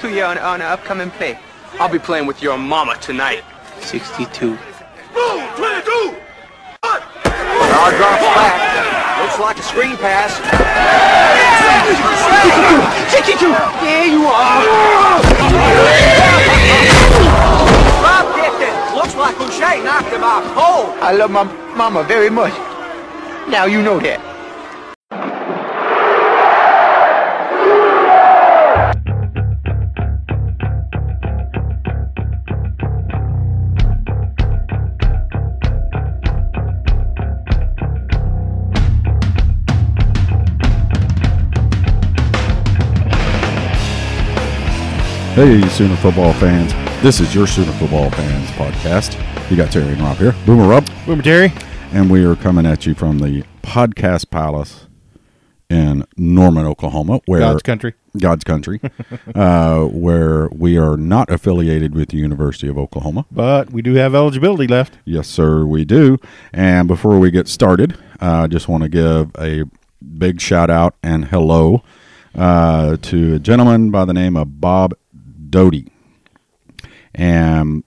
to you on an upcoming play. I'll be playing with your mama tonight. 62. Boom! 22! Ball drops back. Looks like a screen pass. 62! There you are! Drop distance. Looks like Boucher knocked him out cold. I love my mama very much. Now you know that. Hey, Sooner football fans. This is your Sooner football fans podcast. You got Terry and Rob here. Boomer Rob. Boomer Terry. And we are coming at you from the Podcast Palace in Norman, Oklahoma. Where God's country. God's country. Where we are not affiliated with the University of Oklahoma. But we do have eligibility left. Yes, sir, we do. And before we get started, I just want to give a big shout out and hello to a gentleman by the name of Bob Doty. And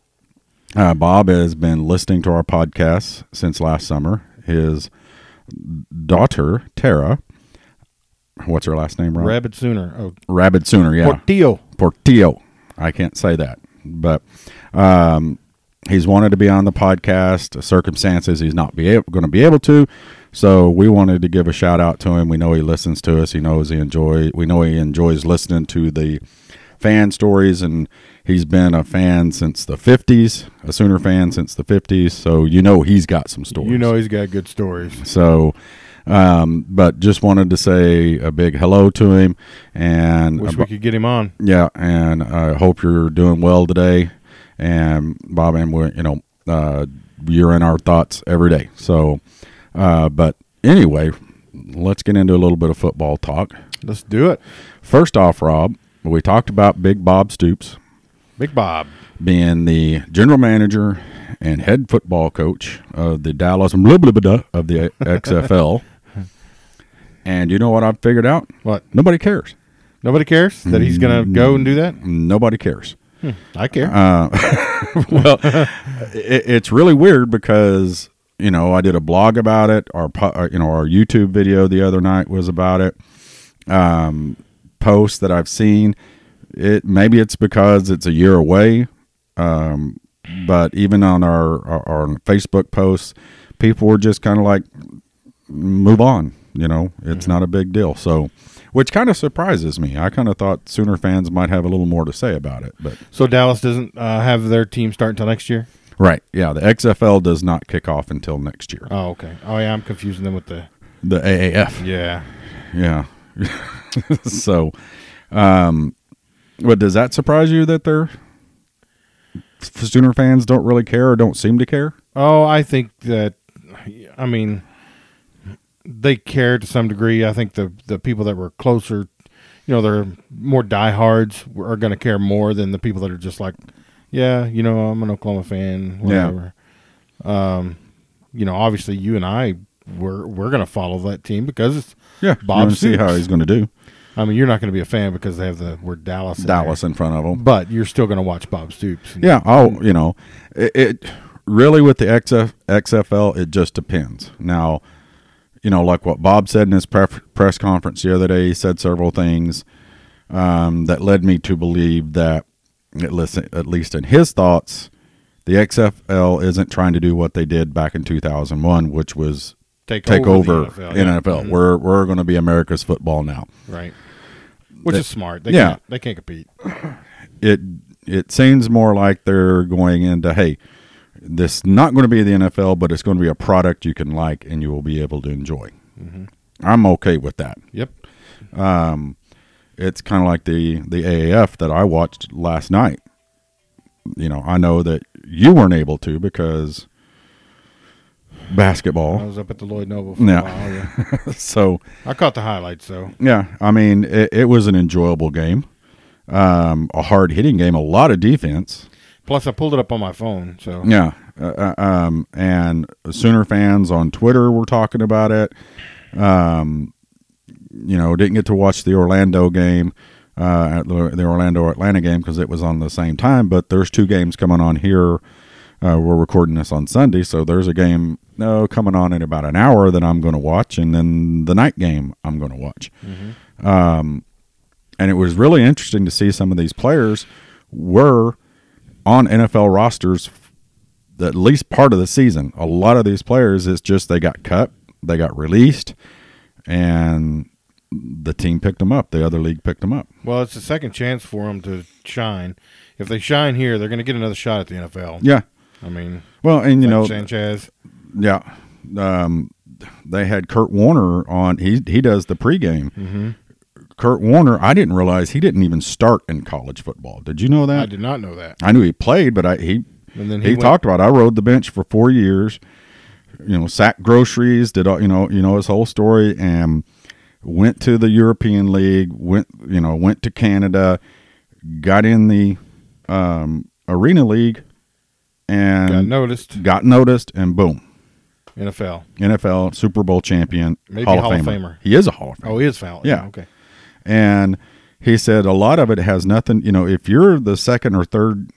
Bob has been listening to our podcasts since last summer. His daughter, Tara, what's her last name, Rob? Rabid Sooner. Oh, Rabid Sooner, yeah. Portillo. I can't say that. But he's wanted to be on the podcast. Circumstances he's not going to be able to. So we wanted to give a shout out to him. We know he listens to us. We know he enjoys listening to the fan stories, and he's been a fan since the 50s, a Sooner fan since the 50s, so you know he's got some stories. You know he's got good stories. So, but just wanted to say a big hello to him, and wish we could get him on. Yeah, and I hope you're doing well today, and Bob, and you're in our thoughts every day. So, but anyway, let's get into a little bit of football talk. Let's do it. First off, Rob, we talked about Big Bob Stoops. Big Bob. Being the general manager and head football coach of the Dallas of the XFL. And you know what I've figured out? What? Nobody cares. Nobody cares that he's going to go and do that? Nobody cares. I care. Well, it's really weird because, I did a blog about it. Our YouTube video the other night was about it. Posts that I've seen, maybe it's because it's a year away, but even on our Facebook posts, people were just kind of like, move on, it's not a big deal. So, which kind of surprises me. I kind of thought Sooner fans might have a little more to say about it. But so Dallas doesn't have their team start until next year? Right, yeah, the XFL does not kick off until next year. Oh, okay. Oh, yeah, I'm confusing them with the AAF. Yeah. So, what does that surprise you that they're Sooner fans don't really care or don't seem to care? Oh, I think that, they care to some degree. I think the people that were closer, they're more diehards are going to care more than the people that are just like, yeah, I'm an Oklahoma fan, whatever. Yeah. Obviously you and I, we're going to follow that team because it's Bob Stoops. See how he's going to do. You're not going to be a fan because they have the word Dallas in front of them. But you're still going to watch Bob Stoops. Yeah. It really with the XFL, it just depends. Now, like what Bob said in his press conference the other day, he said several things that led me to believe that, at least in his thoughts, the XFL isn't trying to do what they did back in 2001, which was take over NFL. Mm-hmm. We're going to be America's football now. Right. Which is smart. They can't compete. It seems more like they're going into, hey, this is not going to be the NFL, but it's going to be a product you can like and you will be able to enjoy. Mm-hmm. I'm okay with that. Yep. It's kind of like the AAF that I watched last night. I know that you weren't able to because basketball. I was up at the Lloyd Noble for a while. Yeah. So I caught the highlights, though. Yeah, it was an enjoyable game, a hard hitting game, a lot of defense. Plus, I pulled it up on my phone. So yeah, and Sooner fans on Twitter were talking about it. Didn't get to watch the Orlando game. at the Orlando-Atlanta game because it was on the same time. But there's 2 games coming on here. We're recording this on Sunday, so there's a game coming on in about an hour that I'm going to watch, and then the night game I'm going to watch. And it was really interesting to see some of these players were on NFL rosters at least part of the season. A lot of these players, it's just they got cut, they got released, and the team picked them up. The other league picked them up. Well, it's a second chance for them to shine. If they shine here, they're going to get another shot at the NFL. Yeah. I mean, well, and you know, Sanchez. Yeah. They had Kurt Warner on. He does the pregame. Mm-hmm. Kurt Warner, I didn't realize he didn't even start in college football. Did you know that? I did not know that. I knew he played, but he talked about, I rode the bench for 4 years, sacked groceries, did all, his whole story, and went to the European League, went to Canada, got in the Arena League, and got noticed, and boom. NFL, Super Bowl champion, maybe Hall of Famer. He is a Hall of Famer. Oh, he is Famer. Yeah. Okay. And he said a lot of it has nothing, if you're the second or third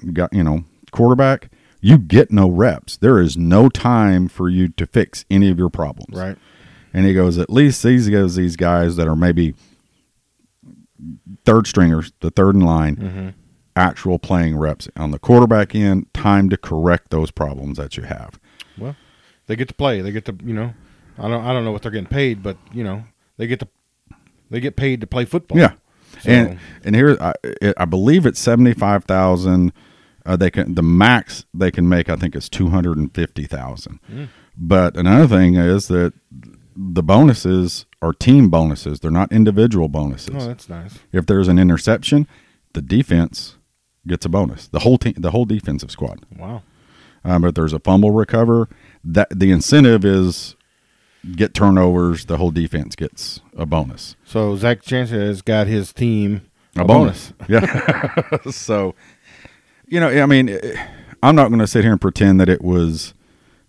quarterback, you get no reps. There is no time for you to fix any of your problems. Right. And he goes, at least these guys that are maybe third stringers, the third in line, actual playing reps on the quarterback end, time to correct those problems that you have. Well, they get to play. They get to, I don't know what they're getting paid, but they get paid to play football. Yeah. So. And here I believe it's 75,000. The max they can make, I think, is 250,000. But another thing is that the bonuses are team bonuses. They're not individual bonuses. Oh, that's nice. If there's an interception, the defense gets a bonus. The whole team, the whole defensive squad. Wow. But if there's a fumble recover, that the incentive is get turnovers. The whole defense gets a bonus. So Zach Sanchez got his team a bonus. Yeah. So, I mean, I'm not going to sit here and pretend that it was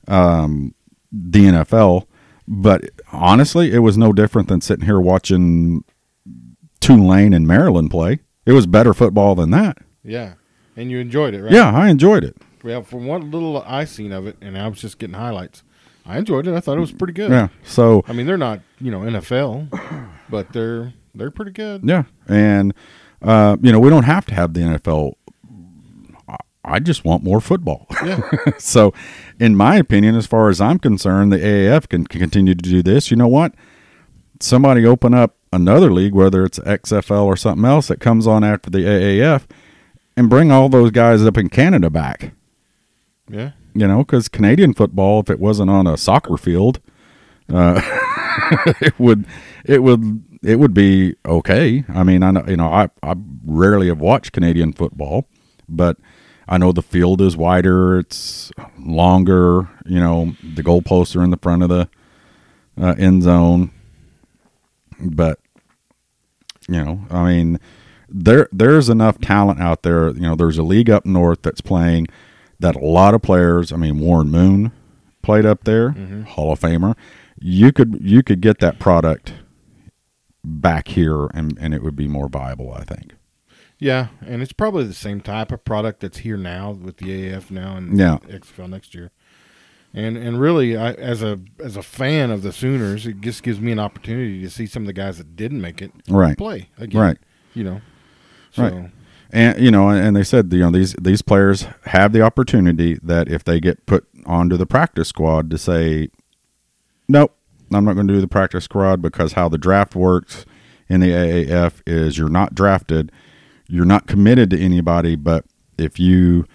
the NFL, but honestly, it was no different than sitting here watching Tulane and Maryland play. It was better football than that. Yeah. And you enjoyed it, right? Yeah, I enjoyed it. Well, from one little I seen of it, and I was just getting highlights, I enjoyed it. I thought it was pretty good. Yeah. So I mean, they're not, NFL, but they're pretty good. Yeah. And we don't have to have the NFL. I just want more football. Yeah. So, in my opinion, as far as I'm concerned, the AAF can continue to do this. You know what? Somebody open up another league, whether it's XFL or something else that comes on after the AAF, and bring all those guys up in Canada back. Yeah. Because Canadian football, if it wasn't on a soccer field, it would be okay. I mean, I rarely have watched Canadian football, but I know the field is wider, it's longer. The goalposts are in the front of the end zone, but I mean, there's enough talent out there. There's a league up north that's playing. That a lot of players, I mean, Warren Moon played up there, Hall of Famer. You could get that product back here, and it would be more viable, I think. Yeah, and it's probably the same type of product that's here now with the AAF now and XFL next year. And really, as a fan of the Sooners, it just gives me an opportunity to see some of the guys that didn't make it play again. Right. So. Right. And and they said these players have the opportunity that if they get put onto the practice squad to say, nope, I'm not going to do the practice squad because how the draft works in the AAF is you're not drafted, you're not committed to anybody, but if you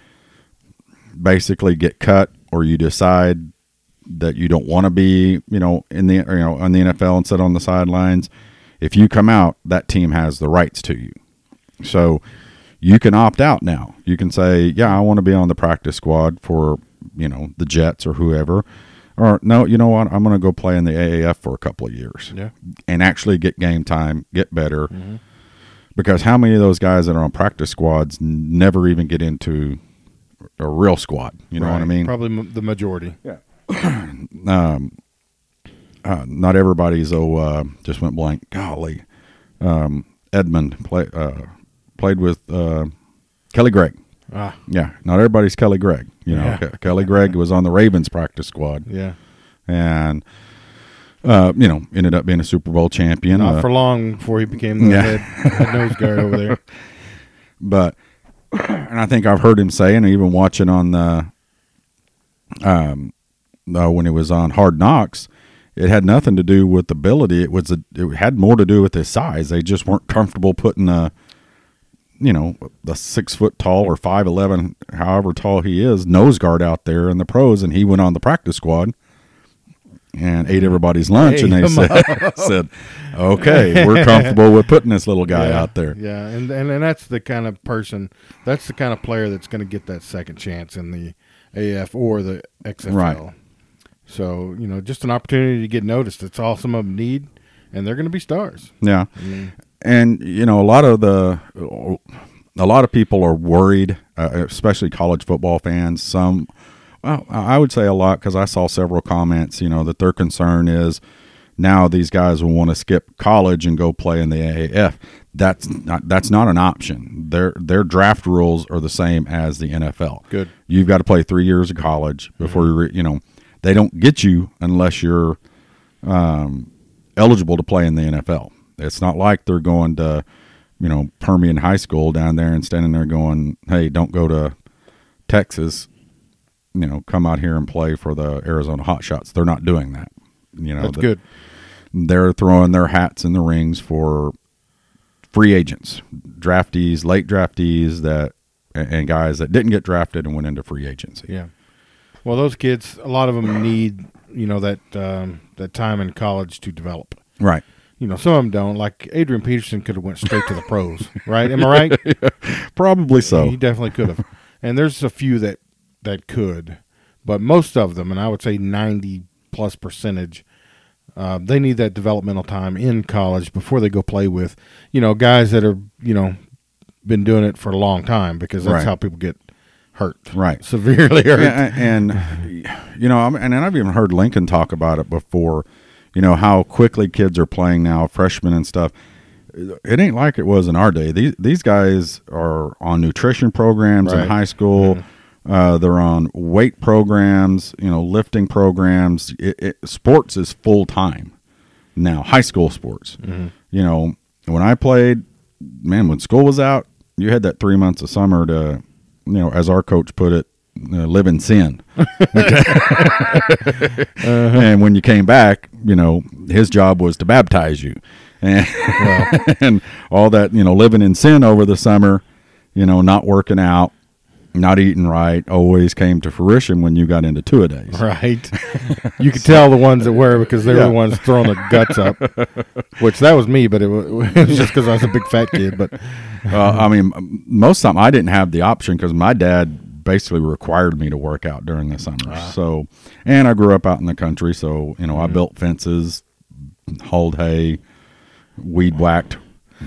basically get cut or you decide that you don't want to be in the on the NFL and sit on the sidelines, if you come out, that team has the rights to you. So you can opt out now. You can say, yeah, I want to be on the practice squad for, the Jets or whoever. Or, no, you know what? I'm going to go play in the AAF for a couple of years. Yeah. And actually get game time, get better. Mm-hmm. Because how many of those guys that are on practice squads never even get into a real squad? You know what I mean? Probably the majority. Yeah. Not everybody's, just went blank. Golly. Edmund played with Kelly Gregg. Yeah, not everybody's Kelly Gregg. Kelly Gregg was on the Ravens practice squad. Yeah. And, ended up being a Super Bowl champion. Not for long before he became the head nose guard over there. But, and I think I've heard him say, and even watching on the, when he was on Hard Knocks, it had nothing to do with ability. It had more to do with his size. They just weren't comfortable putting the 6 foot tall or 5'11", however tall he is, nose guard out there in the pros, and he went on the practice squad and ate everybody's lunch, and they said, okay, we're comfortable with putting this little guy out there. Yeah, and that's the kind of person, that's the kind of player that's going to get that second chance in the AF or the XFL. Right. So, just an opportunity to get noticed. That's all some of them need, and they're going to be stars. Yeah. And, a lot of people are worried, especially college football fans. I would say a lot, because I saw several comments, that their concern is now these guys will want to skip college and go play in the AAF. That's not an option. Their draft rules are the same as the NFL. Good. You've got to play 3 years of college before they don't get you unless you're eligible to play in the NFL. It's not like they're going to, Permian High School down there and standing there going, hey, don't go to Texas, come out here and play for the Arizona Hotshots. They're not doing that. That's good. They're throwing their hats in the rings for free agents, draftees, late draftees and guys that didn't get drafted and went into free agency. Yeah. Well, those kids, a lot of them need, that time in college to develop. Right. Some of them don't. Like Adrian Peterson could have went straight to the pros, right? Am I right? Yeah, probably so. He definitely could have. And there's a few that could, but most of them, and I would say 90+%, they need that developmental time in college before they go play with, guys that are, been doing it for a long time, because that's how people get hurt. Right. Severely hurt. And and I've even heard Lincoln talk about it before, how quickly kids are playing now, freshmen and stuff. It ain't like it was in our day. These guys are on nutrition programs in high school. Mm-hmm. They're on weight programs, lifting programs. Sports is full time now, high school sports. Mm-hmm. When I played, man, when school was out, you had that 3 months of summer to, as our coach put it, live in sin. And when you came back, his job was to baptize you. And, and all that, living in sin over the summer, not working out, not eating right, always came to fruition when you got into two-a-days. Right. You could tell the ones that were, because they were the ones throwing their guts up, which that was me, but it was just because I was a big fat kid. But most of the time I didn't have the option, because my dad basically required me to work out during the summer. So, and I grew up out in the country, so I built fences, hauled hay, weed whacked.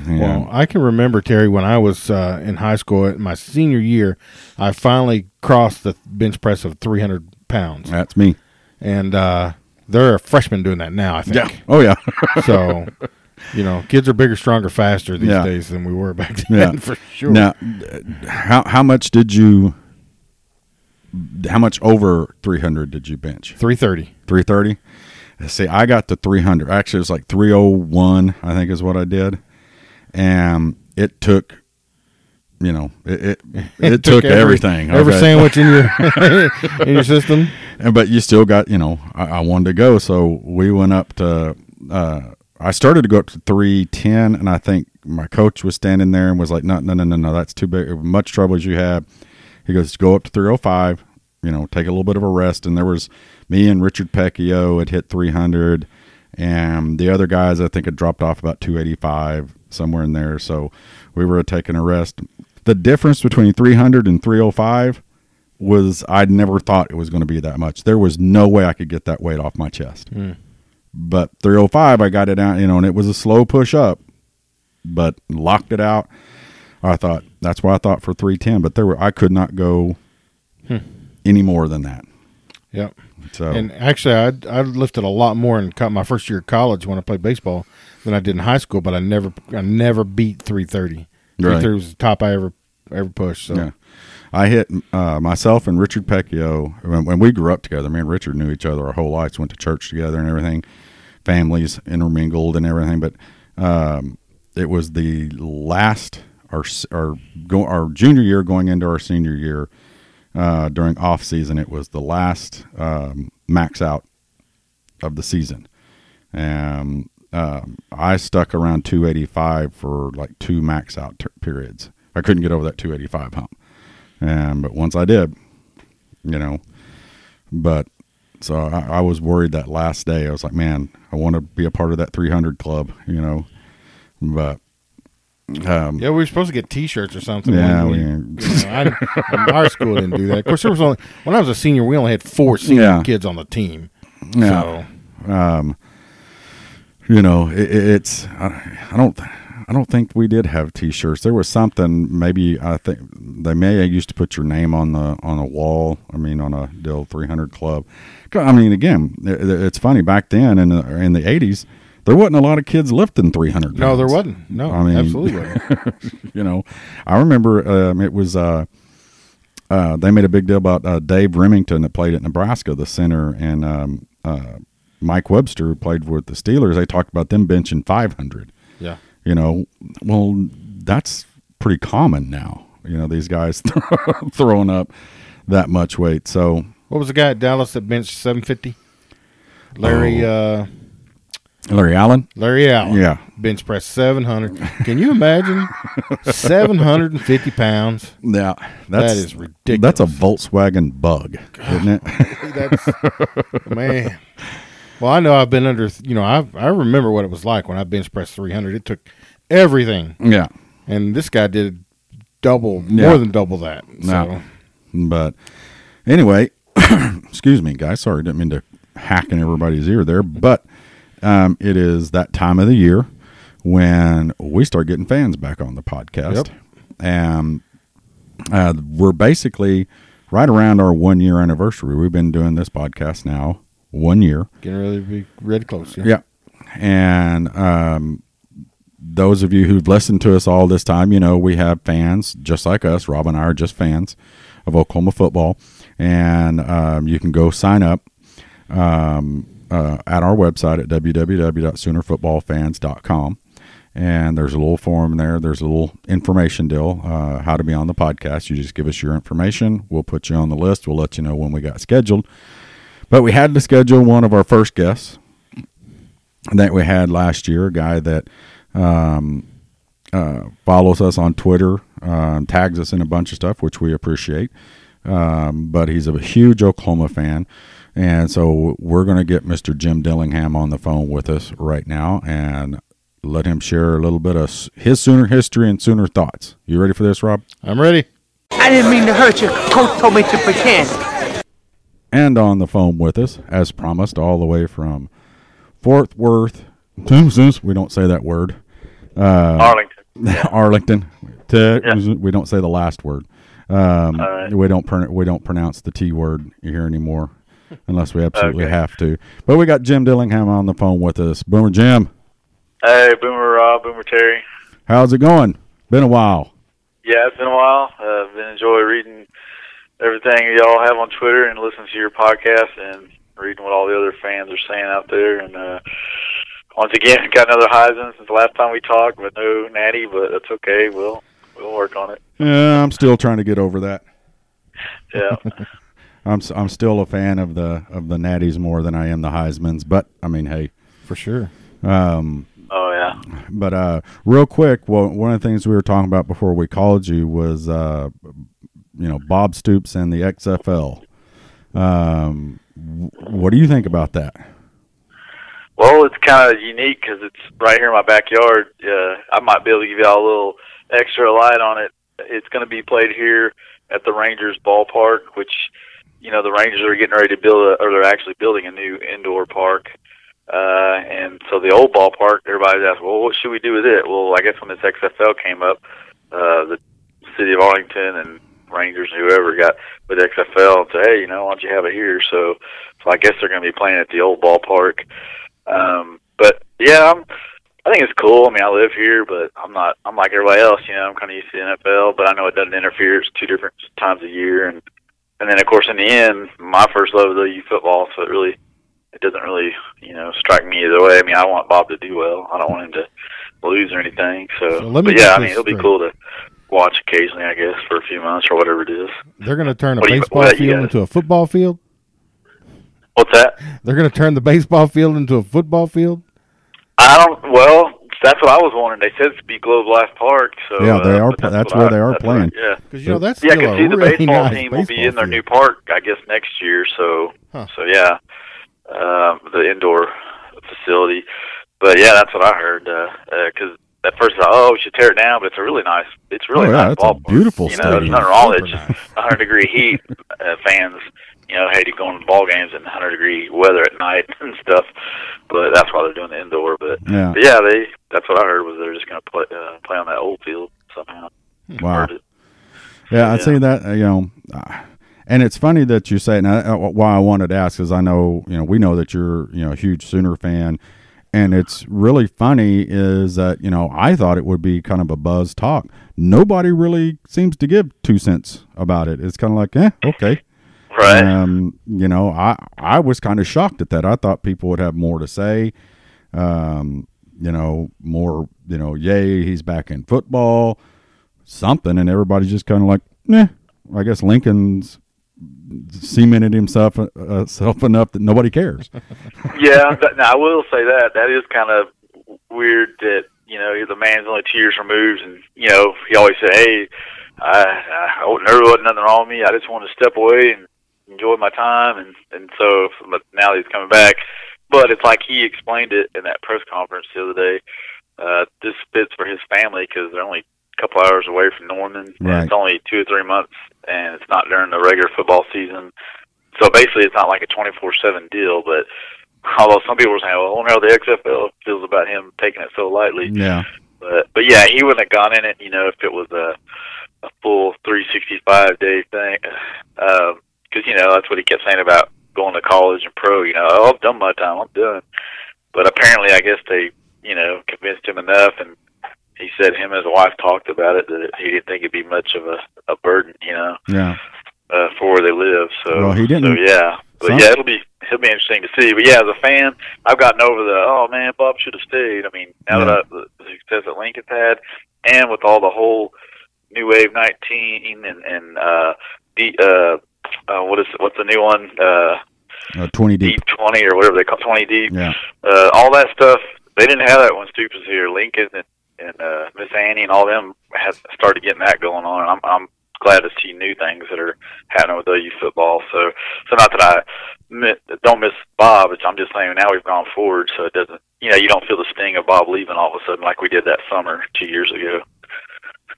Well, I can remember, Terry, when I was in high school, in my senior year, I finally crossed the bench press of 300 pounds. That's me. And there are freshmen doing that now, I think. Yeah. Oh yeah. So, kids are bigger, stronger, faster these days than we were back then, for sure. Now, how much over 300 did you bench? 330. 330? See, I got to 300. Actually, it was like 301, I think is what I did. And it took, it took everything. Every sandwich in your system. But you still got, I wanted to go. So we went up to, I started to go up to 310, and I think my coach was standing there and was like, no, that's too big. Much trouble as you have. He goes, go up to 305, take a little bit of a rest. And there was me and Richard Pecchio had hit 300, and the other guys I think had dropped off about 285, somewhere in there. So we were taking a rest. The difference between 300 and 305 was, I'd never thought it was going to be that much. There was no way I could get that weight off my chest. But 305, I got it out, and it was a slow push up, but locked it out. That's why I thought for 310, but I could not go any more than that. Yep. So, and actually, I lifted a lot more in my first year of college when I played baseball than I did in high school, but I never beat 330 Right. 3-3 was the top I ever pushed. So. Yeah. I hit myself and Richard Pecchio when we grew up together. Me and Richard knew each other our whole lives, went to church together and everything, families intermingled and everything. But it was the last our junior year going into our senior year during off season. It was the last max out of the season, and I stuck around 285 for like 2 max out periods. I couldn't get over that 285 hump. But once I did, but so I was worried that last day. I was like, man, I want to be a part of that 300 club, but yeah, we were supposed to get T-shirts or something. Yeah, our school didn't do that. Of course, there was when I was a senior, we only had 4 senior kids on the team. Yeah, so. It's I don't think we did have T-shirts. There was something. Maybe I think they may have used to put your name on a wall. I mean, on a deal 300 club. I mean, again, it's funny. Back then in the 80s, there wasn't a lot of kids lifting 300 pounds. No, there wasn't. No, I mean, absolutely wasn't. I remember it was. They made a big deal about Dave Remington that played at Nebraska, the center, and Mike Webster, who played with the Steelers. They talked about them benching 500. Yeah. Well, that's pretty common now. These guys throwing up that much weight. So, what was the guy at Dallas that benched 750? Larry Allen. Larry Allen. Yeah. Bench press 700. Can you imagine 750 pounds? Yeah, that is ridiculous. That's a Volkswagen Bug, isn't it? That's man. Well, I know I've been under, I remember what it was like when I bench pressed 300. It took everything. Yeah. And this guy did more than double that. So. But anyway, excuse me, guys. Sorry, didn't mean to hack in everybody's ear there. But it is that time of the year when we start getting fans back on the podcast. Yep. And we're basically right around our 1-year anniversary. We've been doing this podcast now 1 year. Getting ready to be ready close. Yeah. And those of you who've listened to us all this time, we have fans just like us. Rob and I are just fans of Oklahoma football. And you can go sign up at our website at www.soonerfootballfans.com. And there's a little form there. There's a little information deal, how to be on the podcast. You just give us your information. We'll put you on the list. We'll let you know when we got scheduled. But we had to schedule one of our first guests that we had last year, a guy that follows us on Twitter, tags us in a bunch of stuff, which we appreciate. But he's a huge Oklahoma fan. And so we're going to get Mr. Jim Dillingham on the phone with us right now and let him share a little bit of his Sooner history and Sooner thoughts. You ready for this, Rob? I'm ready. I didn't mean to hurt you. Coach told me to pretend. And on the phone with us, as promised, all the way from Fort Worth, Texas. We don't say that word. Arlington. Arlington. Yeah. We don't say the last word. Right. We don't pronounce the T word here anymore, unless we absolutely have to. But we got Jim Dillingham on the phone with us. Boomer Jim. Hey, Boomer Rob, Boomer Terry. How's it going? Been a while. Yeah, it's been a while. I've been enjoying reading everything y'all have on Twitter and listening to your podcast and reading what all the other fans are saying out there. And once again, got another Heisman since the last time we talked, but no Natty, but that's okay. We'll work on it. Yeah, I'm still trying to get over that. Yeah. I'm still a fan of the Natties more than I am the Heismans, but I mean, hey, for sure. Oh yeah. But real quick, one of the things we were talking about before we called you was Bob Stoops and the XFL. What do you think about that? Well, it's kind of unique because it's right here in my backyard. I might be able to give y'all a little extra light on it. It's going to be played here at the Rangers ballpark, which, the Rangers are getting ready to build or they're actually building a new indoor park. And so the old ballpark, everybody's asking, well, what should we do with it? Well, I guess when this XFL came up, the city of Arlington and Rangers and whoever got with XFL and said, hey, why don't you have it here? So I guess they're going to be playing at the old ballpark. But yeah, I think it's cool. I mean, I live here, but I'm like everybody else. I'm kind of used to the NFL, but I know it doesn't interfere. It's 2 different times a year, and then of course in the end, my first love is OU football. So it doesn't really strike me either way. I mean, I want Bob to do well. I don't want him to lose or anything. But yeah, I mean, it'll be cool to watch occasionally, I guess, for a few months or whatever it is. They're going to turn a baseball field into a football field? What's that? They're going to turn the baseball field into a football field? Well, that's what I was wondering. They said it's to be Globe Life Park. So yeah, they are. That's where they are playing. Yeah, because that's still a the really baseball nice team baseball will be in their field. new park, I guess, next year. So yeah, the indoor facility. But yeah, that's what I heard. Because at first I thought, we should tear it down, but it's a really nice. It's really nice it's ballpark. a beautiful There's stadium. nothing wrong with it. It's just 100-degree heat. Fans, hated going to ball games in 100-degree weather at night and stuff. But that's why they're doing the indoor. But yeah, that's what I heard was they're just going to play on that old field somehow. Wow. Yeah, I'd say that. And it's funny that you say it. Now, why I wanted to ask is I know we know that you're a huge Sooner fan. And it's really funny is that, I thought it would be kind of a buzz talk. Nobody really seems to give 2 cents about it. It's kind of like, okay. Right. I was kind of shocked at that. I thought people would have more to say. More, yay, he's back in football, something. And everybody's just kind of like, I guess Lincoln's cemented himself enough that nobody cares. Yeah, now I will say that is kind of weird that the man's only 2 years removed, and he always said, "Hey, there wasn't nothing wrong with me. I just wanted to step away and enjoy my time," and so but now he's coming back. But it's like he explained it in that press conference the other day. This fits for his family because they're only a couple hours away from Norman, right. And it's only 2 or 3 months. And it's not during the regular football season. So basically it's not like a 24/7 deal, but although some people were saying, well, I wonder how the XFL feels about him taking it so lightly. Yeah. But yeah, he wouldn't have gone in it, if it was a full 365-day thing. Because, that's what he kept saying about going to college and pro, I've done my time, I'm done. But apparently I guess they, convinced him enough, and he said him and his wife talked about it, that he didn't think it'd be much of a burden, Yeah. For where they live. So, well, he didn't. So yeah, but yeah, it'll be interesting to see. But yeah, as a fan, I've gotten over Bob should have stayed. I mean, now that the success that Lincoln's had, and with all the whole New Wave 19 and what's the new one? 20 deep. 20 or whatever they call 20 deep. Yeah. All that stuff. They didn't have that when Stoops was here. Lincoln and Miss Annie and all them have started getting that going on, and I'm glad to see new things that are happening with OU football. So not that I don't miss Bob. I'm just saying now we've gone forward, so it doesn't. You don't feel the sting of Bob leaving all of a sudden like we did that summer 2 years ago.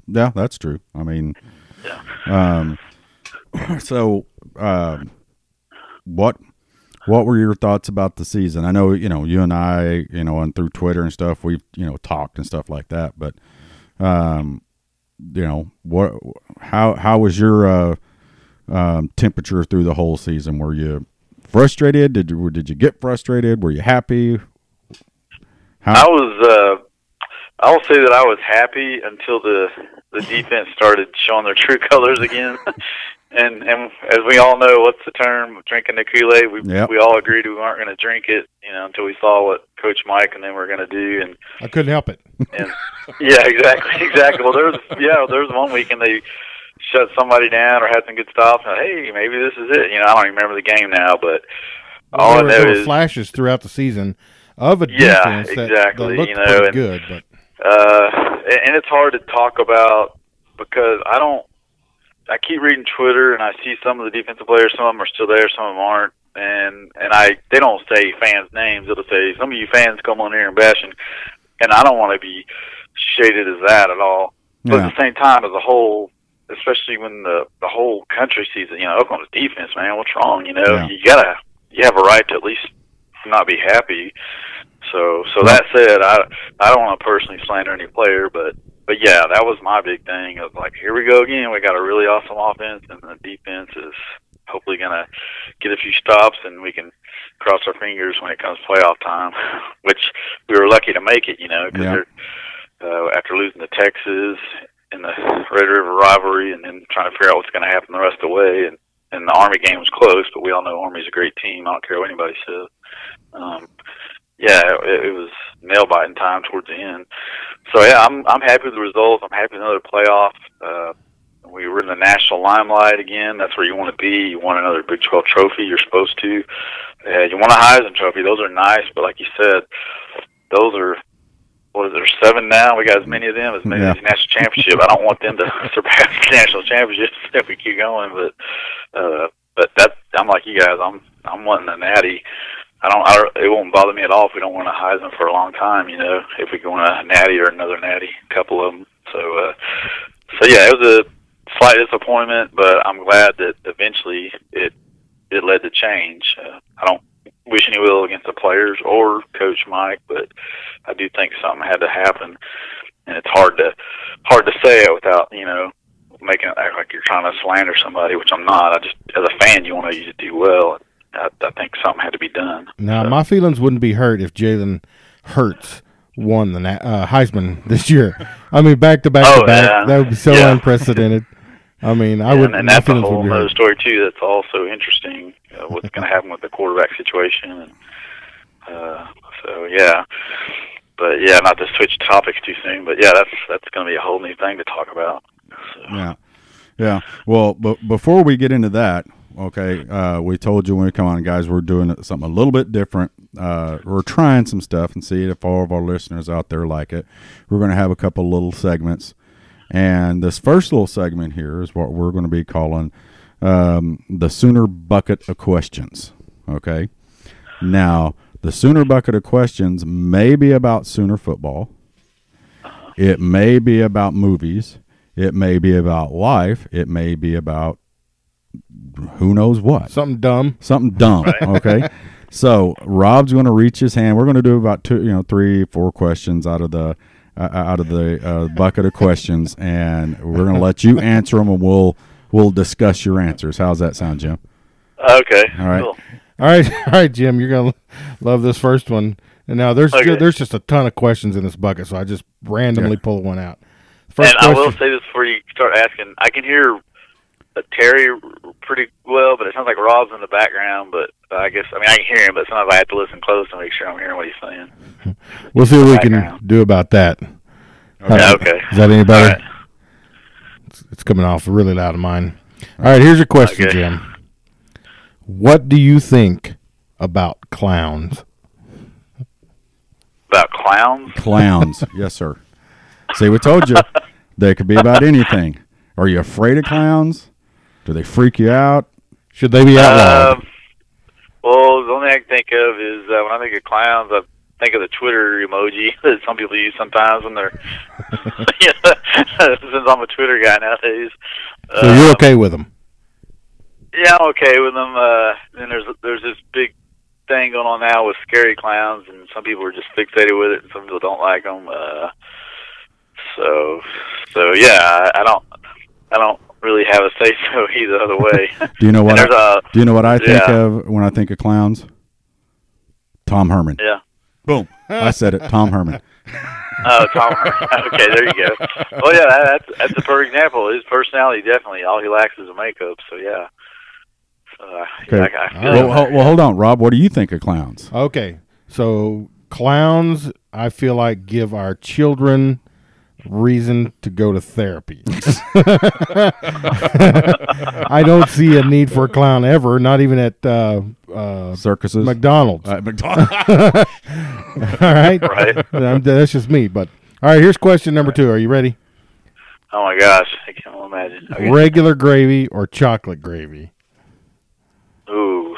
Yeah, that's true. I mean, so what were your thoughts about the season? I know, you and I, and through Twitter and stuff, we've, talked and stuff like that, but, how was your, temperature through the whole season? Were you frustrated? Did you get frustrated? Were you happy? I will say that I was happy until the defense started showing their true colors again. And as we all know, what's the term? Drinking the Kool-Aid. We all agreed we weren't going to drink it, until we saw what Coach Mike and them were going to do. And I couldn't help it. And yeah, exactly. Well, there was one week and they shut somebody down or had some good stops. And hey, maybe this is it. I don't even remember the game now, but all I know there is were flashes throughout the season of a defense that looked pretty good. But and it's hard to talk about because I keep reading Twitter and I see some of the defensive players. Some of them are still there, some of them aren't. And they don't say fans' names. It'll say some of you fans come on here and bash, and I don't want to be shaded as that at all. But at the same time, as a whole, especially when the whole country sees it, Oklahoma's defense, man, what's wrong? You have a right to at least not be happy. So that said, I don't want to personally slander any player, but yeah, that was my big thing of like, here we go again. We got a really awesome offense, and the defense is hopefully going to get a few stops, and we can cross our fingers when it comes playoff time, which we were lucky to make it, because after losing to Texas in the Red River rivalry and then trying to figure out what's going to happen the rest of the way, and the Army game was close, but we all know Army's a great team. I don't care what anybody says. It was nail-biting time towards the end. So, yeah, I'm happy with the results. I'm happy with another playoff. We were in the national limelight again. That's where you want to be. You want another Big 12 trophy. You're supposed to. You want a Heisman trophy. Those are nice, but like you said, those are, what is there, 7 now? We got as many of them as many as the national championship. I don't want them to surpass the national championship if we keep going, but that, I'm like you guys. I'm wanting a natty. It won't bother me at all if we don't win a Heisman for a long time, if we go win a natty or another natty, a couple of them. So yeah, it was a slight disappointment, but I'm glad that eventually it led to change. I don't wish any ill against the players or Coach Mike, but I do think something had to happen, and it's hard to say it without making it act like you're trying to slander somebody, which I'm not. I just, as a fan, you want to do well. I think something had to be done. Now, my feelings wouldn't be hurt if Jalen Hurts won the Heisman this year. I mean, back to back. That would be so unprecedented. I mean, I would. And that's a whole other story too. That's also interesting. What's going to happen with the quarterback situation? And so yeah, but yeah, not to switch topics too soon. But yeah, that's going to be a whole new thing to talk about. So. Yeah. Well, but before we get into that. Okay, we told you when we come on, guys, we're doing something a little bit different. We're trying some stuff and see if all of our listeners out there like it. We're going to have a couple little segments. And this first little segment here is what we're going to be calling the Sooner Bucket of Questions. Okay? Now, the Sooner Bucket of Questions may be about Sooner football. It may be about movies. It may be about life. It may be about who knows what. Something dumb. Right. Okay. So Rob's going to reach his hand. We're going to do about 3, 4 questions out of the bucket of questions, and we're going to let you answer them, and we'll discuss your answers. How's that sound, Jim? Okay. All right. Cool. All right, Jim. You're going to love this first one. And now there's just a ton of questions in this bucket, so I just randomly pull one out. First question. I will say this before you start asking. I can hear Terry pretty well, but it sounds like Rob's in the background. But I can hear him, but sometimes I have to listen close to make sure I'm hearing what he's saying. We'll see what we can do about that. Okay. Is that any better? Right. It's coming off really loud of mine. All right, here's your question, Jim. What do you think about clowns? About clowns? Clowns, yes, sir. See, we told you they could be about anything. Are you afraid of clowns? Do they freak you out? Should they be outlawed? Well, the only thing I can think of is when I think of clowns, I think of the Twitter emoji that some people use sometimes when they're, since I'm a Twitter guy nowadays. So you're okay with them? Yeah, I'm okay with them. Then there's this big thing going on now with scary clowns, and some people are just fixated with it, and some people don't like them. So yeah, I don't really have a say so either other way. Do you know what? I think of when I think of clowns? Tom Herman. Yeah. Boom. I said it. Tom Herman. Oh, Tom Herman. Okay, there you go. Well, yeah, that's a perfect example. His personality, definitely. All he lacks is a makeup. So yeah. Okay. Well, hold on, Rob. What do you think of clowns? Okay, so clowns, I feel like, give our children reason to go to therapy. I don't see a need for a clown ever, not even at circuses, McDonald's. McDonald's. All right, that's just me. But all right, here's question number 2. Are you ready? Oh my gosh, I can't imagine. Okay. Regular gravy or chocolate gravy? Ooh,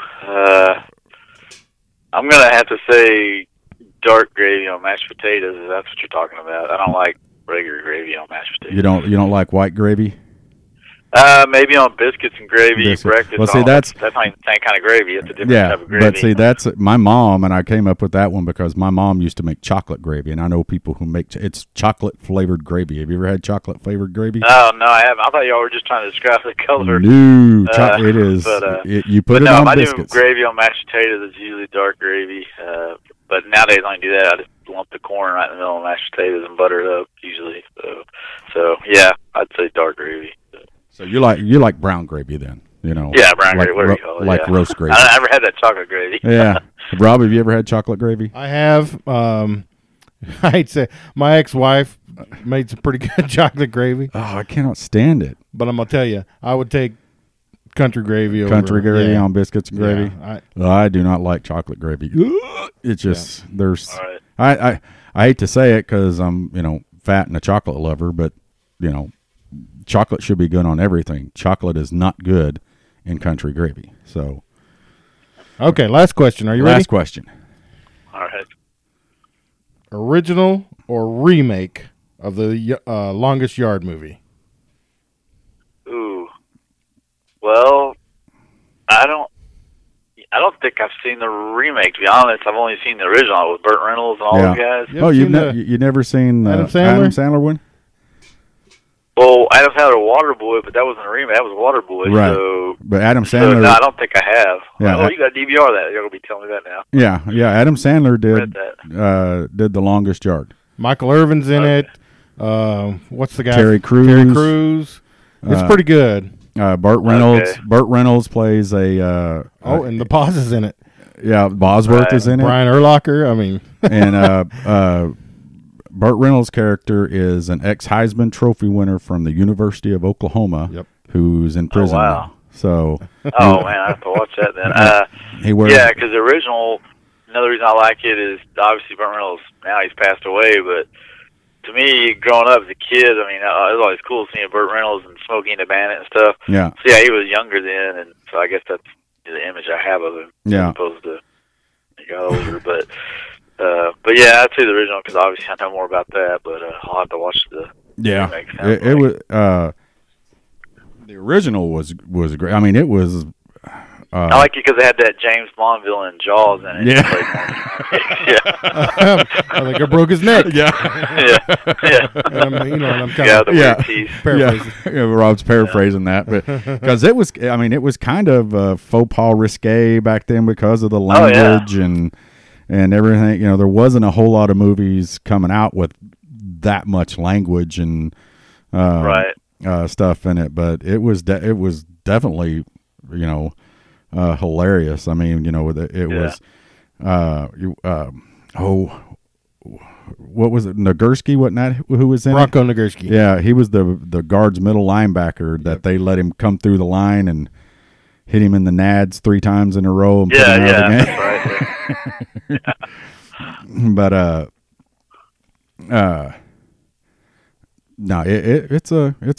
I'm gonna have to say dark gravy on mashed potatoes. If that's what you're talking about. I don't like regular gravy on mashed potatoes. You don't like white gravy? Maybe on biscuits and gravy, breakfast. Well, see, that's not the same kind of gravy. It's a different type of gravy. But see, that's my mom, and I came up with that one because my mom used to make chocolate gravy, and I know people who make it's chocolate flavored gravy. Have you ever had chocolate flavored gravy? Oh no, I haven't. I thought y'all were just trying to describe the color. No, it is. But, you put it on biscuits. I do gravy on mashed potatoes. It's usually dark gravy. But nowadays I don't do that. I just lump the corn right in the middle of mashed potatoes and butter it up usually. So yeah, I'd say dark gravy. So you like brown gravy then? Yeah, brown gravy, whatever you call it. Like roast gravy. I never had that chocolate gravy. Yeah. Rob, have you ever had chocolate gravy? I have. I'd say my ex-wife made some pretty good chocolate gravy. Oh, I cannot stand it. But I'm going to tell you, I would take country gravy over. Country gravy on biscuits and gravy? Yeah, I do not like chocolate gravy. It's just, there's, All I right. hate to say it because I'm, fat and a chocolate lover, but, chocolate should be good on everything. Chocolate is not good in country gravy. So, okay, last question. Are you ready? Last question. All right. Original or remake of the Longest Yard movie? Ooh. Well, I don't think I've seen the remake. To be honest, I've only seen the original with Burt Reynolds and all those guys. You've never seen Adam Adam Sandler one? Well, Adam Sandler Waterboy, but that wasn't a remake. That was Waterboy. Right. So, but Adam Sandler. No, I don't think I have. Yeah. Oh, you got to DVR that. You're gonna be telling me that now. Yeah. Adam Sandler Read did The Longest Yard. Michael Irvin's in it. What's the guy? Terry Crews. Terry Crews. It's pretty good. Burt Reynolds. Okay. Burt Reynolds plays a. And the Boz is in it. Yeah, Bosworth is in it. Brian Urlacher. I mean, and Burt Reynolds' character is an ex-Heisman Trophy winner from the University of Oklahoma, who's in prison now. So, oh man, I have to watch that then. Because the original. Another reason I like it is obviously Burt Reynolds. Now he's passed away, but to me, growing up as a kid, I mean, it was always cool seeing Burt Reynolds and Smokey and the Bandit and stuff. Yeah. So yeah, he was younger then, and so I guess that's the image I have of him. Yeah. As opposed to he got older, but yeah, I'd say the original because obviously I know more about that. But I'll have to watch the remake. It was the original was great. I mean, it was. I like it because they had that James Bond villain Jaws in it. Yeah. I think I broke his neck. Yeah. I'm kind of paraphrasing. Rob's paraphrasing that, but because it was kind of faux pas risque back then because of the language and everything. There wasn't a whole lot of movies coming out with that much language and stuff in it, but it was definitely hilarious. I mean, it was what was it? Nagurski, wasn't that who was in Bronco it? Nagurski. Yeah, he was the guard's middle linebacker that they let him come through the line and hit him in the nads 3 times in a row and put him out of the game. That's right. But no, it's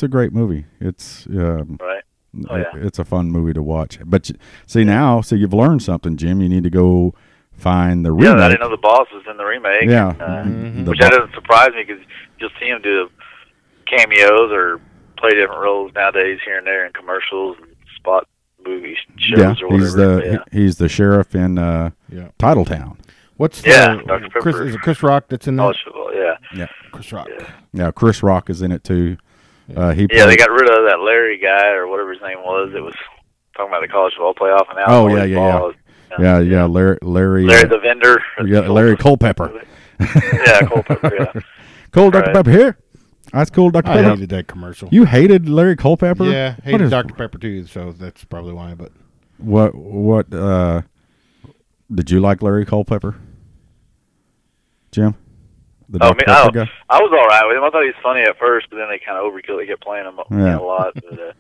a great movie. It's right. Oh, yeah. It's a fun movie to watch. But see now, you've learned something, Jim. You need to go find the remake. Yeah, I didn't know the boss was in the remake. Yeah, which that doesn't surprise me because you'll see him do cameos or play different roles nowadays here and there in commercials and spot movie shows or whatever. He's the sheriff in Titletown. What's Dr. Pepper. Is it Chris Rock that's in there? Yeah, Chris Rock. Yeah, Chris Rock is in it too. They got rid of that Larry guy or whatever his name was. It was talking about the college football playoff and now. Larry the vendor. Larry Culpepper. Culpepper. Cool Dr. Pepper here. That's cool, Dr. Pepper. I hated that commercial. You hated Larry Culpepper? Yeah, hated Dr. Pepper too. So that's probably why. But what? Did you like Larry Culpepper, Jim? I was all right with him. I thought he was funny at first, but then they kind of overkill. They kept playing him a lot. But,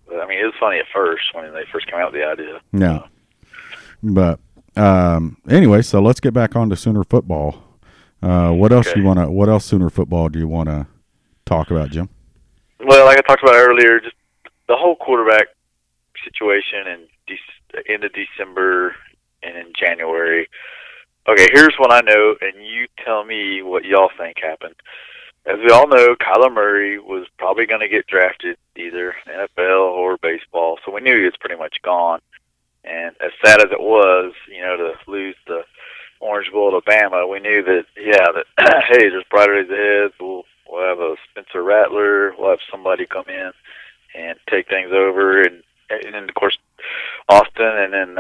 but I mean, it was funny at first when they first came out with the idea. Yeah. But anyway, so let's get back on to Sooner football. What else What else Sooner football do you want to talk about, Jim? Well, like I talked about earlier, just the whole quarterback situation in end of December and in January. Okay, here's what I know, and you tell me what y'all think happened. as we all know, Kyler Murray was probably going to get drafted either NFL or baseball, so we knew he was pretty much gone. And as sad as it was, to lose the Orange Bowl to Bama, we knew that, hey, there's brighter days ahead. We'll have a Spencer Rattler. We'll have somebody come in and take things over. And then, of course, Austin, and then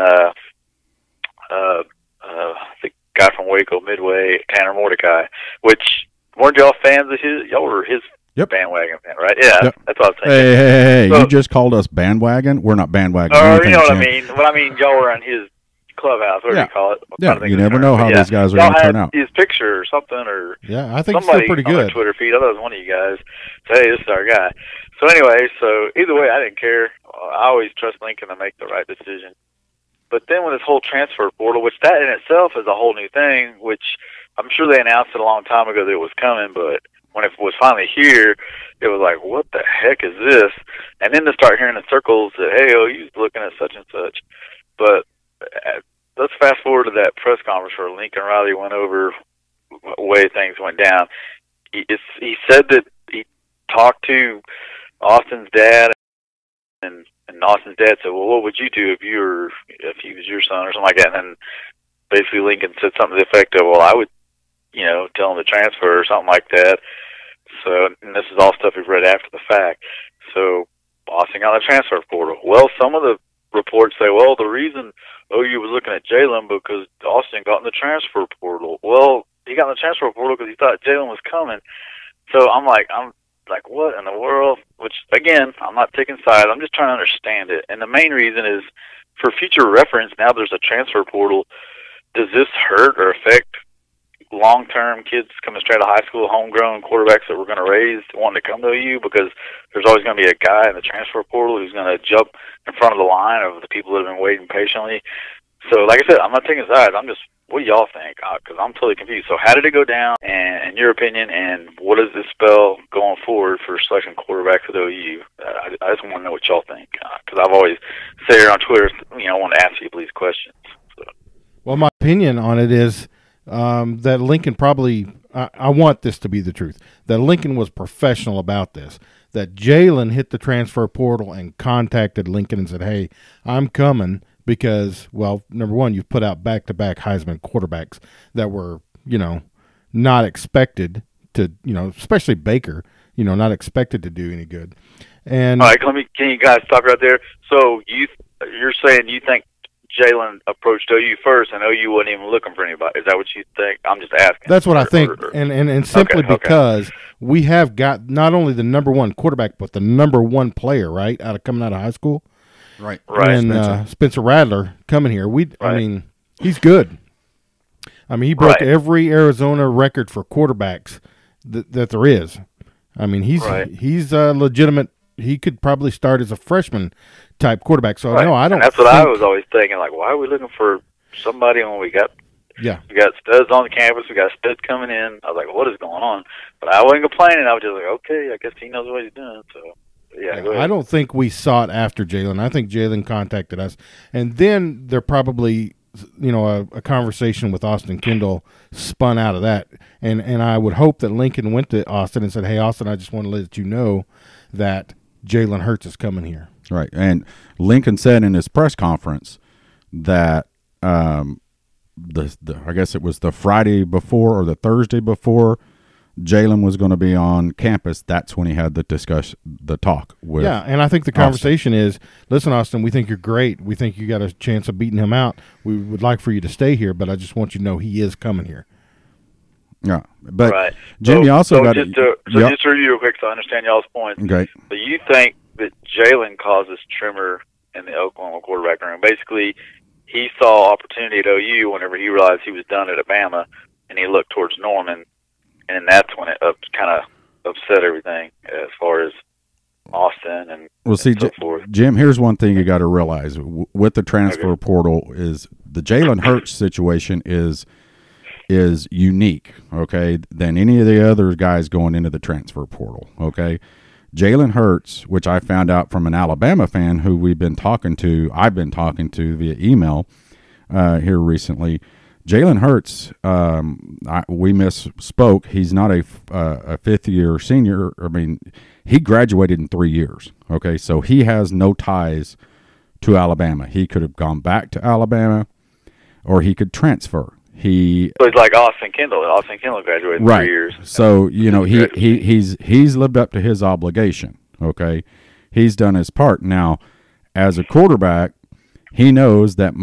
the guy from Waco Midway, Tanner Mordecai, which weren't y'all fans of his? Y'all were his bandwagon fan, right? Yeah, that's what I was thinking. Hey, so, you just called us bandwagon? We're not bandwagon. Or, you know what I mean? What I mean, y'all were on his clubhouse, whatever you call it. You never know how these guys are going to turn out. His picture or something, or I think it's still pretty good. On Twitter feed, I thought it was one of you guys. Say, hey, this is our guy. So anyway, either way, I didn't care. I always trust Lincoln to make the right decision. But then with this whole transfer portal, which that in itself is a whole new thing, which I'm sure they announced it a long time ago that it was coming, but when it was finally here, it was like, what the heck is this? And then to start hearing in circles that, hey, OU's looking at such and such. But let's fast forward to that press conference where Lincoln Riley went over the way things went down. He said that he talked to Austin's dad, and Austin's dad said, well, what would you do if he was your son or something like that? And then basically Lincoln said something to the effect of, well, I would, tell him to transfer or something like that. So, and this is all stuff we've read after the fact. So Austin got the transfer portal. Well, some of the reports say, well, the reason OU was looking at Jalen because Austin got in the transfer portal. Well, he got in the transfer portal because he thought Jalen was coming. So I'm like, what in the world? Which, again, I'm not taking sides. I'm just trying to understand it. And the main reason is for future reference, now there's a transfer portal. Does this hurt or affect long-term kids coming straight out of high school, homegrown quarterbacks that we're going to raise wanting to come to OU? Because there's always going to be a guy in the transfer portal who's going to jump in front of the line of the people that have been waiting patiently. So, like I said, I'm not taking sides. I'm just, what do y'all think? Because I'm totally confused. So how did it go down, and in your opinion, and what does this spell going forward for selecting quarterbacks at OU? I just want to know what y'all think, because I've always said here on Twitter, I want to ask people these questions. So. Well, my opinion on it is that Lincoln probably I want this to be the truth, that Lincoln was professional about this, that Jalen hit the transfer portal and contacted Lincoln and said, hey, I'm coming because, well, number one, you've put out back-to-back Heisman quarterbacks that were, not expected to, especially Baker, not expected to do any good. And all right, can you guys stop right there? So you're saying you think Jalen approached OU first, and OU wasn't even looking for anybody. Is that what you think? I'm just asking. That's what I think, and simply because we have got not only the number one quarterback, but the number one player, right, coming out of high school, right, and Spencer Rattler coming here. I mean, he's good. I mean, he broke every Arizona record for quarterbacks that there is. I mean, he's a legitimate. He could probably start as a freshman type quarterback. So no, I don't. And that's what I was always thinking. Like, why are we looking for somebody when we got studs on the campus, we got studs coming in? I was like, what is going on? But I wasn't complaining. I was just like, okay, I guess he knows what he's doing. So yeah, go ahead. I don't think we sought after Jalen. I think Jalen contacted us, and then there probably a conversation with Austin Kendall spun out of that. And I would hope that Lincoln went to Austin and said, hey, Austin, I just want to let you know that Jalen Hurts is coming here. Right. And Lincoln said in his press conference that I guess it was the Friday before or the Thursday before Jalen was going to be on campus. That's when he had the talk with. Yeah, and I think the conversation is, listen, Austin, we think you're great. We think you got a chance of beating him out. We would like for you to stay here, but I just want you to know he is coming here. Yeah, but Jim, you also got just to review real quick so I understand y'all's point. Okay. So you think that Jalen causes tremor in the Oklahoma quarterback room? Basically, he saw opportunity at OU whenever he realized he was done at Alabama, and he looked towards Norman, and that's when it kind of upset everything as far as Austin and so forth. Jim, here's one thing you got to realize with the transfer portal is the Jalen Hurts situation is unique, okay, than any of the other guys going into the transfer portal, okay? Jalen Hurts, which I found out from an Alabama fan who I've been talking to via email here recently. Jalen Hurts, we misspoke. He's not a fifth-year senior. I mean, he graduated in 3 years. Okay, so he has no ties to Alabama. He could have gone back to Alabama, or he could transfer. So he's like Austin Kendall. Austin Kendall graduated in 3 years. So he's lived up to his obligation. Okay, he's done his part. Now, as a quarterback, he knows that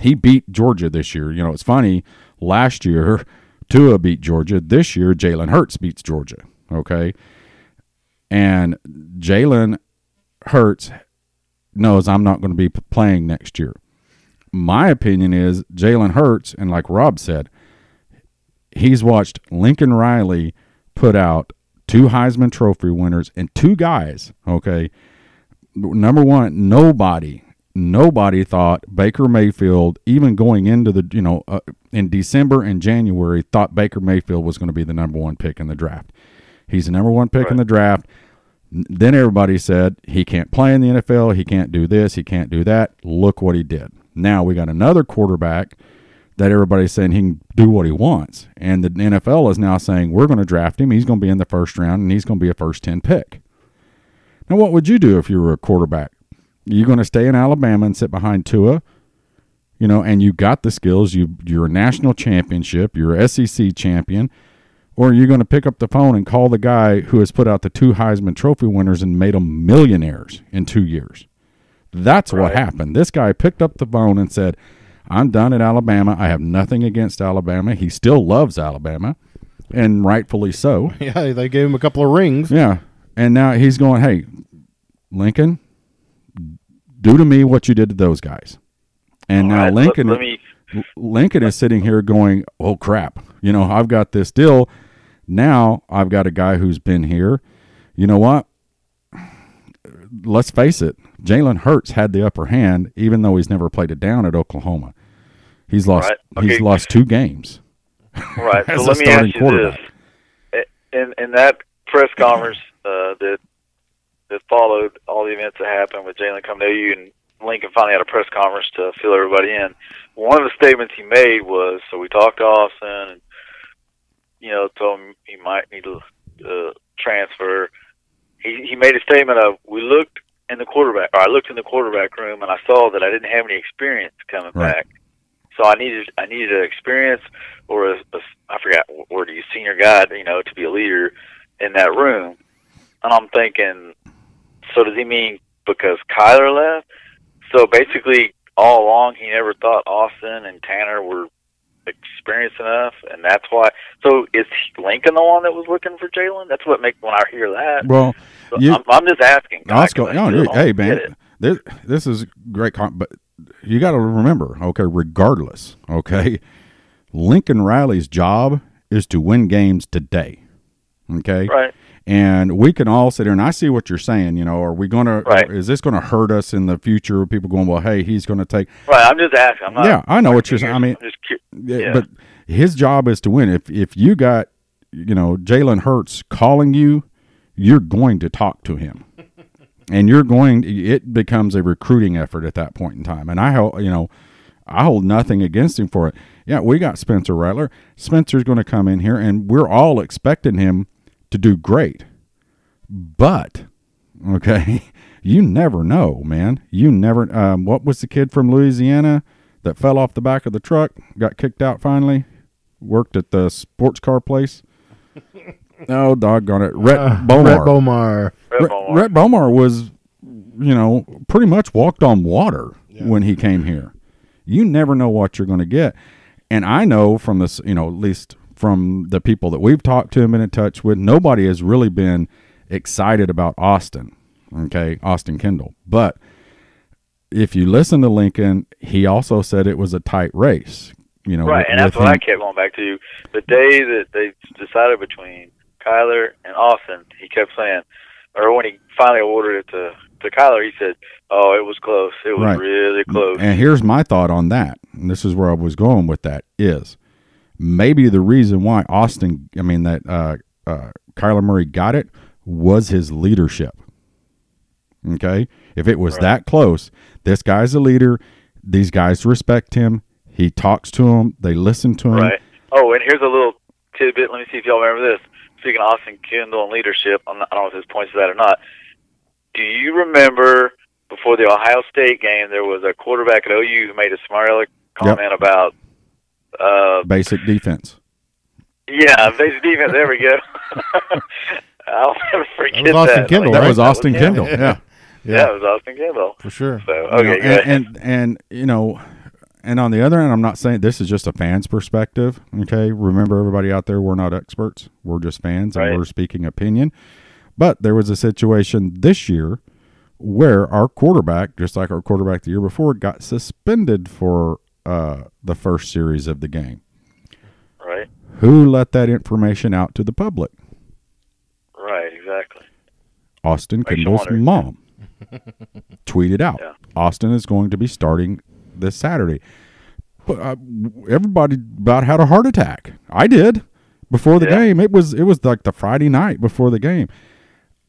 he beat Georgia this year. You know, it's funny. Last year, Tua beat Georgia. This year, Jalen Hurts beats Georgia. Okay, and Jalen Hurts knows I'm not going to be playing next year. My opinion is Jalen Hurts, and like Rob said, he's watched Lincoln Riley put out 2 Heisman Trophy winners and 2 guys. Okay, number one, nobody thought Baker Mayfield, even going into the in December and January, thought Baker Mayfield was going to be the number 1 pick in the draft. He's the number 1 pick in the draft. Then everybody said he can't play in the NFL, he can't do this, he can't do that. Look what he did. Now we got another quarterback that everybody's saying he can do what he wants, and the NFL is now saying we're going to draft him. He's going to be in the first round, and he's going to be a first 10 pick. Now, what would you do if you were a quarterback? You're going to stay in Alabama and sit behind Tua, and you got the skills. You're a national championship. You're a SEC champion. Or are you going to pick up the phone and call the guy who has put out the 2 Heisman Trophy winners and made them millionaires in 2 years? That's what happened. This guy picked up the phone and said, I'm done at Alabama. I have nothing against Alabama. He still loves Alabama, and rightfully so. Yeah, they gave him a couple of rings. Yeah, and now he's going, hey, Lincoln, do to me what you did to those guys. And now Lincoln is sitting here going, oh, crap. I've got this deal. Now I've got a guy who's been here. You know what? Let's face it. Jalen Hurts had the upper hand, even though he's never played it down at Oklahoma. He's lost. He's lost 2 games. Right. So let me ask you this: in that press conference that followed all the events that happened with Jalen coming to you, and Lincoln finally had a press conference to fill everybody in. One of the statements he made was, so we talked to Austin, and told him he might need to transfer. He made a statement of, I looked in the quarterback room, and I saw that I didn't have any experience coming back. So I needed an experience or I forgot what word, a senior guy, to be a leader in that room. And I'm thinking, so does he mean because Kyler left? So basically, all along, he never thought Austin and Tanner were experienced enough, and that's why. So is Lincoln the one that was looking for Jalen? That's what makes when I hear that. Well, so I'm just asking. Hey, man, this is great, but you got to remember, okay, regardless, okay, Lincoln Riley's job is to win games today, okay? Right. And we can all sit here, and I see what you're saying, are we going to, is this going to hurt us in the future? People going, well, hey, he's going to take. Right, I'm just asking. I'm not, I know what you're saying. I mean, but his job is to win. If you got, Jalen Hurts calling you, you're going to talk to him. And it becomes a recruiting effort at that point in time. And I hold nothing against him for it. Yeah, we got Spencer Rattler. Spencer's going to come in here, and we're all expecting him to do great. But, okay, you never know, man. You never, what was the kid from Louisiana that fell off the back of the truck, got kicked out finally, worked at the sports car place? Oh, doggone it. Rhett Bomar. Rhett Bomar was, pretty much walked on water when he came here. You never know what you're going to get. And I know from this, at least from the people that we've talked to and been in touch with, nobody has really been excited about Austin, Austin Kendall. But if you listen to Lincoln, he also said it was a tight race. Right, and that's what I kept going back to. The day that they decided between Kyler and Austin, he kept saying, or when he finally awarded it to Kyler, he said, oh, it was close. It was really close. And here's my thought on that, and this is where I was going with that, is maybe the reason why Kyler Murray got it was his leadership. Okay? If it was that close, this guy's a leader. These guys respect him. He talks to them. They listen to him. Right. Oh, and here's a little tidbit. Let me see if y'all remember this. Speaking of Austin Kendall and leadership, I don't know if this points to that or not. Do you remember before the Ohio State game, there was a quarterback at OU who made a smart aleck comment about basic defense. Yeah, basic defense. There we go. I'll never forget that. Was Austin Kendall, That right? was Austin Kendall. Yeah. Yeah, it was Austin Kendall. For sure. So, okay, And on the other end, I'm not saying this is just a fan's perspective. Okay, remember everybody out there, we're not experts. We're just fans, and we're speaking opinion. But there was a situation this year where our quarterback, just like our quarterback the year before, got suspended for the first series of the game. Right. Who let that information out to the public? Right, exactly. Austin Kendall's mom tweeted out, Austin is going to be starting this Saturday. But everybody about had a heart attack. I did before the game. It was like the Friday night before the game.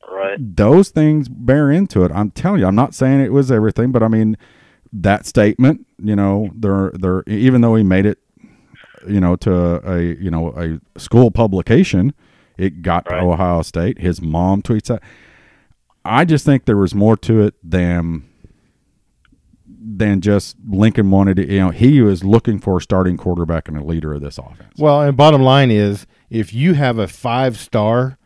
Right. Those things bear into it. I'm telling you, I'm not saying it was everything, but I mean that statement, they're even though he made it, to a school publication, it got to Ohio State. His mom tweets that. I just think there was more to it than just Lincoln wanted to, he was looking for a starting quarterback and a leader of this offense. Well, and bottom line is, if you have a 5-star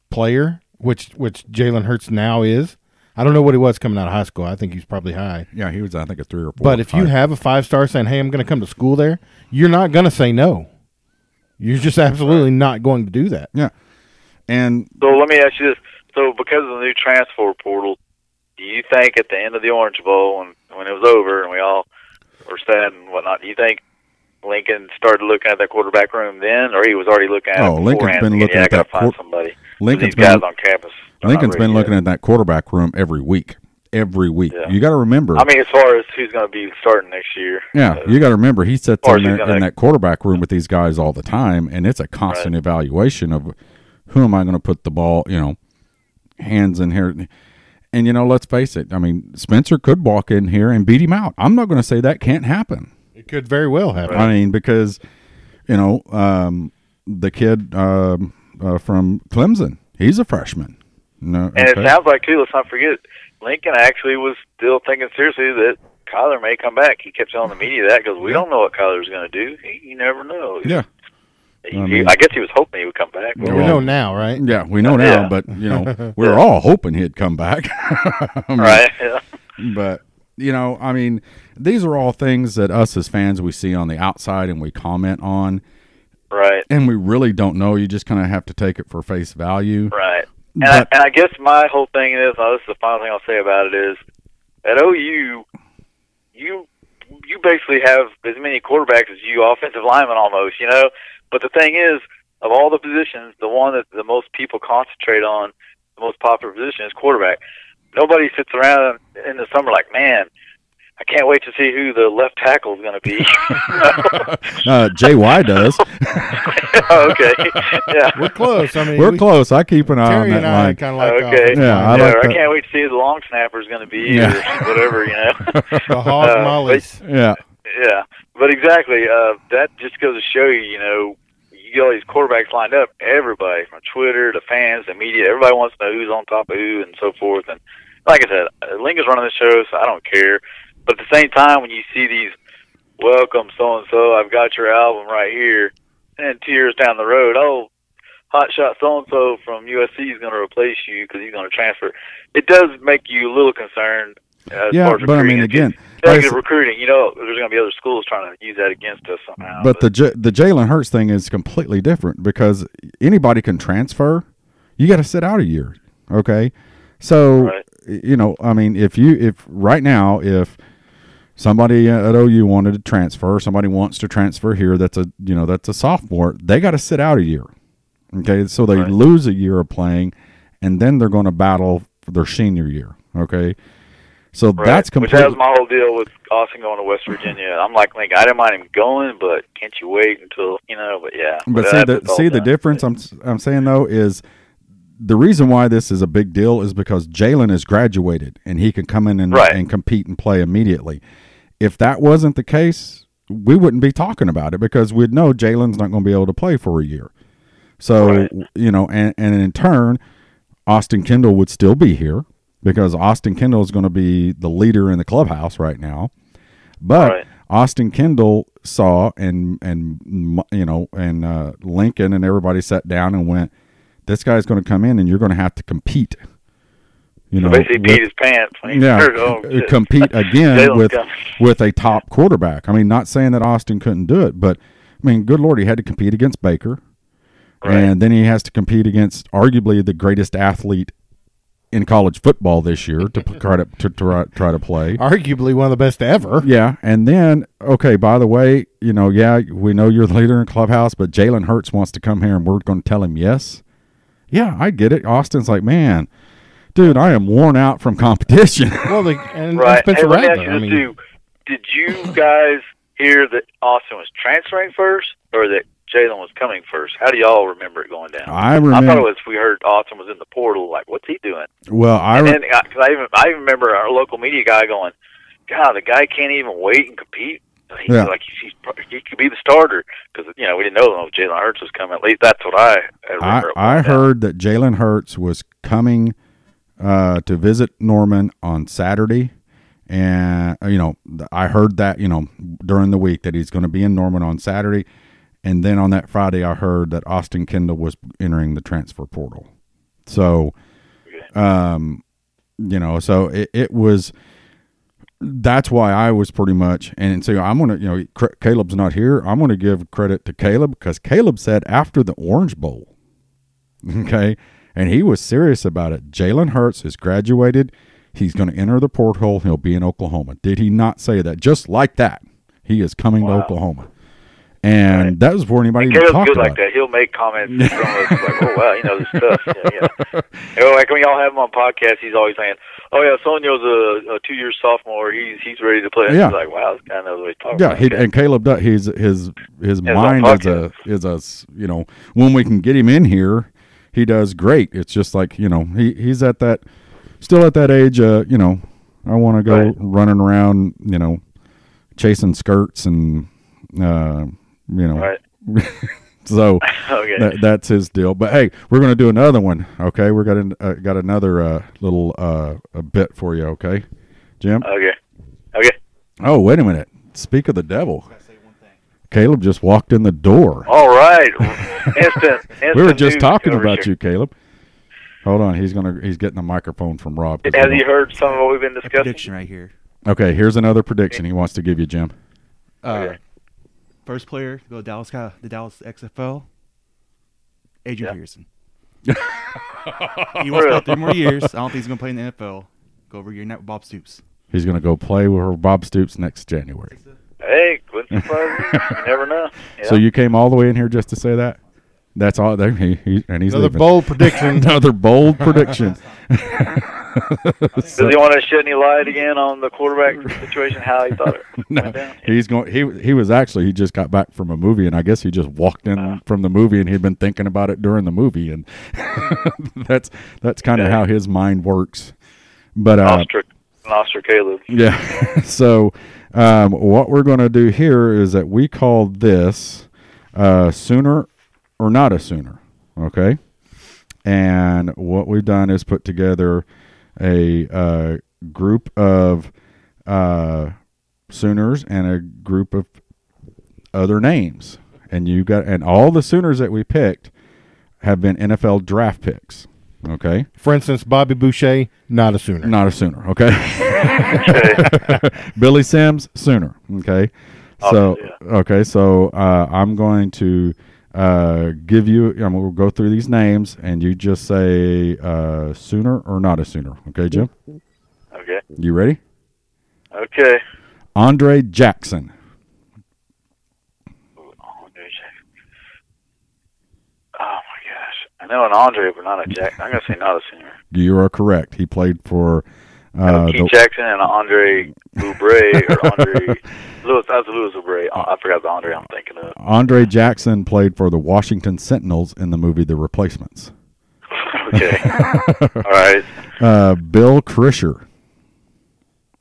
player, which Jalen Hurts now is, I don't know what he was coming out of high school. I think he's probably high. Yeah, he was, I think, a 3 or 4. But if you have a 5-star saying, hey, I'm going to come to school there, you're not going to say no. You're just absolutely not going to do that. Yeah. And so let me ask you this. So because of the new transfer portal, do you think at the end of the Orange Bowl, when it was over and we all were sad and whatnot, do you think Lincoln started looking at that quarterback room then, or he was already looking at it beforehand? Lincoln's been looking at that. Find somebody. Lincoln's these guys on campus. Lincoln's been looking at that quarterback room every week. Every week. Yeah. You got to remember. I mean, as far as who's going to be starting next year. Yeah, you got to remember he sits in that quarterback room with these guys all the time, and it's a constant evaluation of who am I going to put the ball, hands in here. And, let's face it. I mean, Spencer could walk in here and beat him out. I'm not going to say that can't happen. It could very well happen. I mean, because, the kid from Clemson, he's a freshman. No, and it sounds like, too, let's not forget, Lincoln actually was still thinking seriously that Kyler may come back. He kept telling the media that because we don't know what Kyler's going to do. You never know. Yeah. I guess he was hoping he would come back. We know now, right? Yeah, we know now, but, we were all hoping he'd come back. Right. Yeah. But, I mean, these are all things that us as fans, we see on the outside and we comment on. Right. And we really don't know. You just kind of have to take it for face value. Right. And I guess my whole thing is, this is the final thing I'll say about it is, at OU, you basically have as many quarterbacks as you offensive linemen almost, But the thing is, of all the positions, the one that the most people concentrate on, the most popular position is quarterback. Nobody sits around in the summer like, man, I can't wait to see who the left tackle is going to be. JY does. Okay. Yeah. We're close. I mean, we're close. I keep an eye Terry on that and I line. kind of like okay. I can't wait to see who the long snapper is going to be or whatever, The hog mollies. Yeah. Yeah. But exactly, that just goes to show you, you get all these quarterbacks lined up, everybody from Twitter to fans to media, everybody wants to know who's on top of who and so forth. And like I said, Lincoln's running the show, so I don't care. But at the same time, when you see these, welcome so-and-so, I've got your album right here, and 2 years down the road, hotshot so-and-so from USC is going to replace you because he's going to transfer. It does make you a little concerned as far as recruiting. But I mean, again, recruiting, there's going to be other schools trying to use that against us somehow. But the Jalen Hurts thing is completely different because anybody can transfer. You got to sit out a year, okay? So, I mean, if right now, if somebody at OU wanted to transfer, somebody wants to transfer here that's a sophomore, they got to sit out a year, okay? So they lose a year of playing, and then they're going to battle for their senior year, okay? So that's completely. Which has my whole deal with Austin going to West Virginia. I'm like, I didn't mind him going, but can't you wait until But yeah. But see the difference I'm saying though is the reason why this is a big deal is because Jalen is graduated and he can come in and compete and play immediately. if that wasn't the case, we wouldn't be talking about it because we'd know Jalen's not going to be able to play for a year. So, Right. and in turn, Austin Kendall would still be here because Austin Kendall is going to be the leader in the clubhouse right now. But Right. Austin Kendall saw and Lincoln and everybody sat down and went, this guy's going to come in and you're going to have to compete. So basically, peed his pants. When he heard, shit. Compete again Jalen's coming. with a top quarterback. I mean, not saying that Austin couldn't do it, but I mean, good Lord, he had to compete against Baker. Right. And then he has to compete against arguably the greatest athlete in college football this year to try to play. Arguably one of the best ever. Yeah, and then okay, by the way, we know you're the leader in clubhouse, but Jalen Hurts wants to come here, and we're going to tell him yes. Yeah, I get it. Austin's like, man, dude, I am worn out from competition. Well, and Right. Spencer Hey, let me ask Rattler. you this, too. Did you guys hear that Austin was transferring first, or that Jalen was coming first? How do y'all remember it going down? I I thought remember. it was we heard Austin was in the portal. Like, what's he doing? Well, And then, because I even remember our local media guy going, "God, the guy can't even wait and compete. Yeah. He could be the starter." Because we didn't know if Jalen Hurts was coming. At least that's what I remember. I heard that Jalen Hurts was coming to visit Norman on Saturday, and I heard that during the week that he's going to be in Norman on Saturday. And then on that Friday, I heard that Austin Kendall was entering the transfer portal. So, so it was. That's why I was pretty much, and so I'm gonna, Caleb's not here. I'm gonna give credit to Caleb because Caleb said after the Orange Bowl, okay, and he was serious about it. Jalen Hurts is graduated. He's going to enter the portal. He'll be in Oklahoma. Did he not say that? Just like that, he is coming to Oklahoma. And that was before anybody even Caleb's talked good about like that. He'll make comments from us like, "Oh wow, he knows his stuff." Yeah. Like when y'all have him on podcasts, he's always saying, "Oh yeah, Sonio's a 2-year sophomore. He's ready to play." And Yeah. he's like, "Wow, this guy knows what he's talking Yeah, about." and Caleb does. His mind podcast. is a when we can get him in here, he does great. It's just like he's at that still at that age. I want to go Right. running around, chasing skirts and Right. So Okay. that's his deal. But hey, we're going to do another one. Okay, we got another little a bit for you. Okay, Jim. Okay. Oh, wait a minute. Speak of the devil. Caleb just walked in the door. All right. Instant We were just news talking over about here. you, Caleb. Hold on, he's getting the microphone from Rob. Has he heard some of what we've been discussing? Prediction right here. Okay, here's another prediction he wants to give you, Jim. Okay. First player to go to the Dallas XFL, Adrian Peterson. He wants about 3 more years. I don't think he's going to play in the NFL. Go over a year net with Bob Stoops. He's going to go play with Bob Stoops next January. Hey, wouldn't surprise me. You never know. Yeah. So you came all the way in here just to say that? That's all. And he's Another leaving. bold prediction. Another bold prediction. Does he want to shed any light again on the quarterback situation? How he thought it No, went down? he's going. He was actually. He just got back from a movie, and I guess he just walked in from the movie, and he'd been thinking about it during the movie, and that's kind of how his mind works. But Nostra Caleb. yeah. So what we're going to do here is that we call this Sooner or Not a Sooner. Okay. And what we've done is put together a group of Sooners and a group of other names. And all the Sooners that we picked have been NFL draft picks. Okay. For instance, Bobby Boucher, not a Sooner. Not a Sooner. Okay. Billy Sims, Sooner. Okay. So, okay. So, I'm going to we'll go through these names and you just say, Sooner or not a Sooner. Okay, Jim? Okay. You ready? Okay. Andre Jackson. Oh my gosh! I know an Andre, but not a Jack. I'm gonna say not a Sooner. You are correct. He played for Keith Jackson and Andre Oubre or Andre Lewis. That's Louis Oubre. I forgot the Andre I'm thinking of. Andre Jackson played for the Washington Sentinels in the movie The Replacements. Okay. All right. Bill Krischer.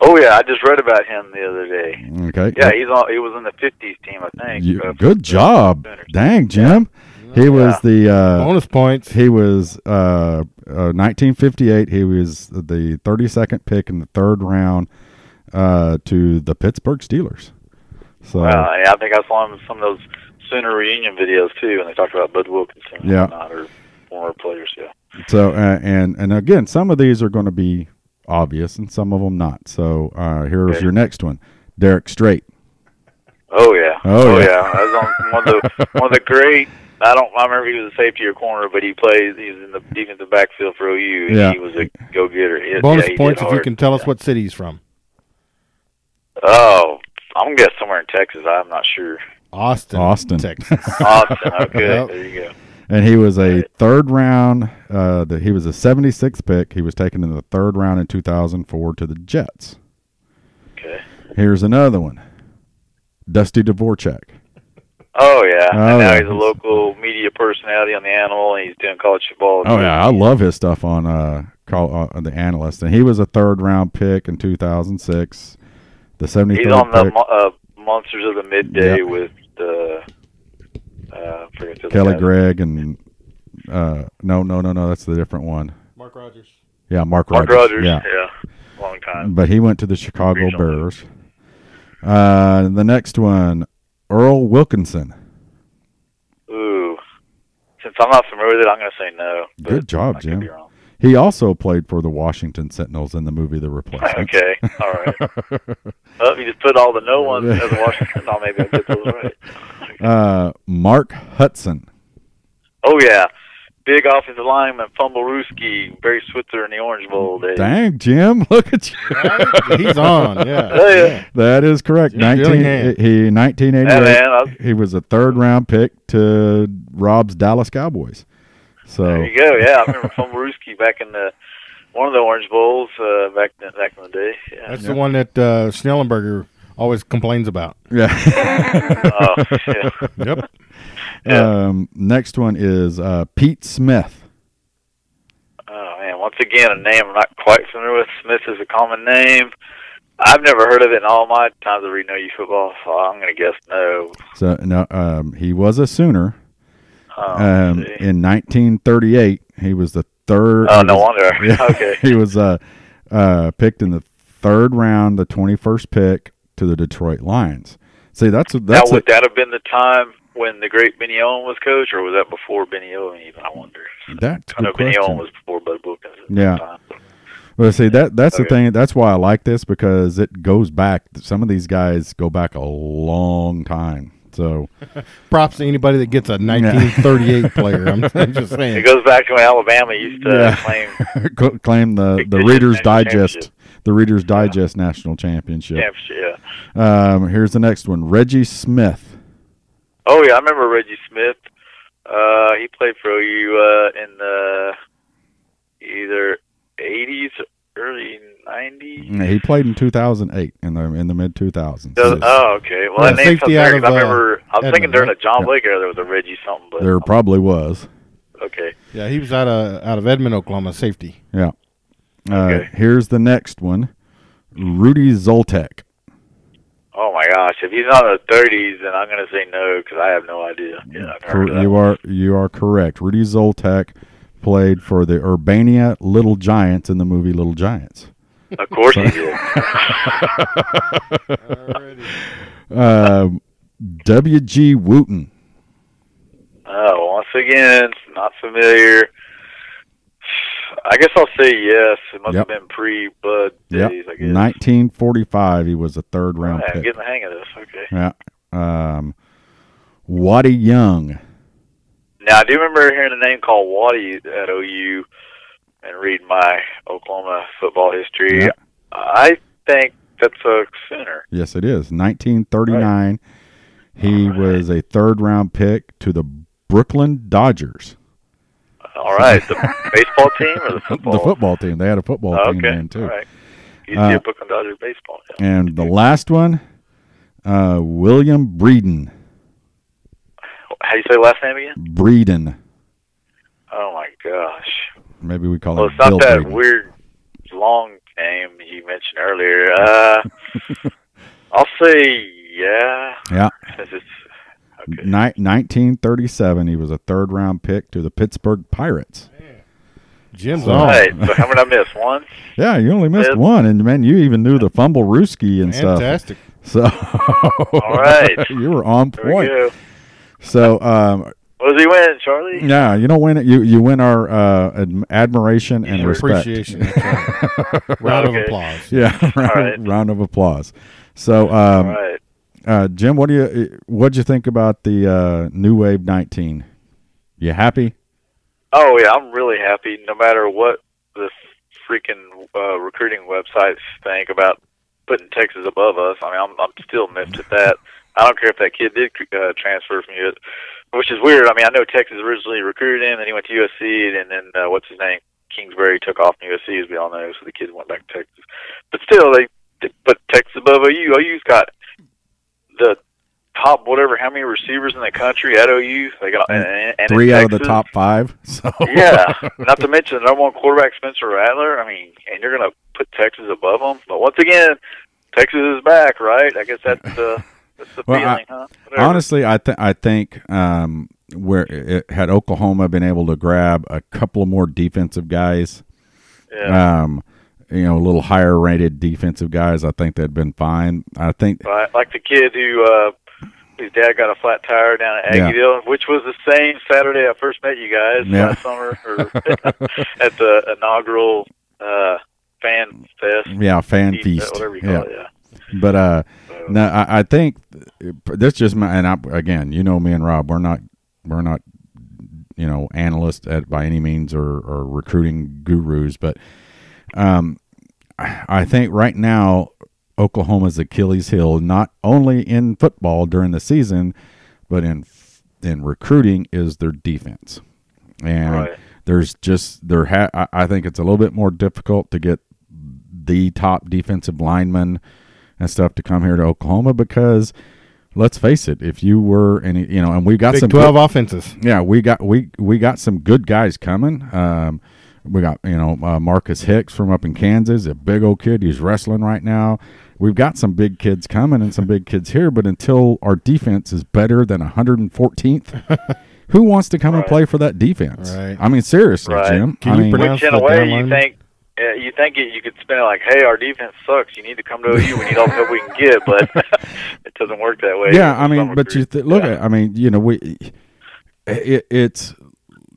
Oh yeah, I just read about him the other day. Okay. Yeah, he was in the '50s team, I think. Good job. Dang, Jim. He was the bonus points. He was 1958. He was the 32nd pick in the third round to the Pittsburgh Steelers. So wow, yeah, I think I saw him in some of those Sooner reunion videos too, and they talked about Bud Wilkinson and whatnot, or former players. Yeah. So and again, some of these are going to be obvious, and some of them not. So here's your next one, Derek Strait. Oh yeah. Oh yeah. I was on one of the great. I remember he was a safety or corner, but he was in the defensive backfield for OU. And he was a go-getter. Bonus points if you can tell us what city he's from. Oh, I'm gonna guess somewhere in Texas. I'm not sure. Austin, Texas. Austin. Okay, there you go. And he was a third round. He was a 76th pick. He was taken in the third round in 2004 to the Jets. Okay. Here's another one, Dusty Dvorak. Oh yeah, and now he's a local media personality on the Animal, and he's doing college football. Oh yeah, I love his stuff on the Analyst, and he was a third round pick in 2006. The 73rd. He's on the Monsters of the Midday with Kelly Gregg and no, that's the different one. Mark Rogers. Yeah, Mark Rogers. Yeah, long time. But he went to the Chicago Bears. The next one, Earl Wilkinson. Ooh, since I'm not familiar with it, I'm going to say no. Good job, Jim. He also played for the Washington Sentinels in the movie The Replacement. Okay, all right. You just put all the no ones as a Washington. No, maybe I get those right. Mark Hudson. Oh yeah, big offensive lineman, Fumblerooski, Barry Switzer in the Orange Bowl days. Dang, Jim, look at you. He's on, yeah. That is correct. 1988, he was a third-round pick to Rob's Dallas Cowboys. So there you go. Yeah, I remember Fumblerooski back in one of the Orange Bowls back in the day. Yeah. That's the one that Schnellenberger always complains about. Yeah. Oh, yeah. Yep. Yeah. Next one is Pete Smith. Oh man! Once again, a name I'm not quite familiar with. Smith is a common name. I've never heard of it in all my times of reading OU football, so I'm going to guess no. So no, he was a Sooner. In 1938, he was the third. Oh, no wonder. Yeah, okay. He was picked in the third round, the 21st pick to the Detroit Lions. See, that's now, would that have been the time when the great Benny Owen was coach, or was that before Benny Owen even, I wonder? That's a good question. I know Benny Owen was before Bud Wilkinson. Yeah. Well, see, that's the thing. That's why I like this, because it goes back. Some of these guys go back a long time. So, props to anybody that gets a 1938 player. I'm just saying. It goes back to when Alabama used to claim the Reader's Digest, National Championship. Here's the next one, Reggie Smith. Oh yeah, I remember Reggie Smith. He played for OU in the either 80s, early 90s. Yeah, he played in 2008 in the mid 2000s. Oh, okay. Well, that name's familiar. I was thinking during the John Blake era there was a Reggie something, but there probably was. Okay. Yeah, he was out of Edmond, Oklahoma, safety. Yeah. Here's the next one, Rudy Zoltek. Oh my gosh! If he's not in the 30s, then I'm going to say no, because I have no idea. Yeah, you are correct. Rudy Zoltek played for the Urbana Little Giants in the movie Little Giants. Of course he did. W.G. Wooten. Oh, once again, not familiar. I guess I'll say yes. It must have been pre-Bud days, I guess. 1945, he was a third-round pick. I'm getting the hang of this, okay. Yeah. Waddy Young. Now, I do remember hearing a name called Waddy at OU and reading my Oklahoma football history. Yeah. I think that's a Sooner. Yes, it is. 1939, right. He was a third-round pick to the Brooklyn Dodgers. All right. The baseball team or the football? The football team. They had a football team then, too. All right. You see a Brooklyn Dodgers baseball. Yeah. And the last one, William Breeden. How do you say the last name again? Breeden. Oh, my gosh. Maybe we call it Bill it's not that Breeden. Weird, long name you mentioned earlier. I'll say yeah. Yeah. Okay. 1937, he was a third-round pick to the Pittsburgh Pirates. Jim's All on. right. So how many did I miss? One? Yeah, you only missed one, and man, you even knew the fumble Rooski and Fantastic. stuff. So, All right. you were on There we point. go. So, What does he win, Charlie? yeah, you don't win it. You win our admiration and respect. Appreciation. That's right. Round of Okay. applause. Yeah, right. round of applause. So, All right. Jim, what'd you think about the New Wave 19? You happy? Oh yeah, I'm really happy. No matter what the freaking recruiting websites think about putting Texas above us, I mean, I'm still miffed at that. I don't care if that kid did transfer from you, which is weird. I mean, I know Texas originally recruited him, then he went to USC, and then what's his name, Kingsbury, took off from USC, as we all know. So the kid went back to Texas. But still, they put Texas above OU. OU's got the top whatever how many receivers in the country at OU. They got and 3 in out of the Texas. top 5. So Yeah, not to mention the number one quarterback, Spencer Rattler. I mean, and you're going to put Texas above them. But once again, Texas is back, right? I guess that's the Well, feeling, huh? Whatever. honestly, I think where it had Oklahoma been able to grab a couple of more defensive guys, yeah. A little higher rated defensive guys, I think that'd been fine. I think Right, like the kid who his dad got a flat tire down at Aggieville, which was the same Saturday I first met you guys last summer or at the inaugural fan fest. Yeah, fan feast. Whatever you call it, yeah. But no, I think this just again, me and Rob, we're not analysts by any means or recruiting gurus, but I think right now Oklahoma's Achilles heel, not only in football during the season, but in recruiting, is their defense. And there's just I think it's a little bit more difficult to get the top defensive linemen and stuff to come here to Oklahoma because, let's face it, if you were and we got Big some 12 offenses. Yeah, we got some good guys coming. We got Marcus Hicks from up in Kansas, a big old kid. He's wrestling right now. We've got some big kids coming and some big kids here, but until our defense is better than 114th, who wants to come and play for that defense? Right. I mean, seriously, Jim. Can you pronounce Which in a the way downline? you think you could spin it like, hey, our defense sucks. You need to come to OU. We need all the help we can get, but it doesn't work that way. Yeah, I mean, but you look at. I mean, it's.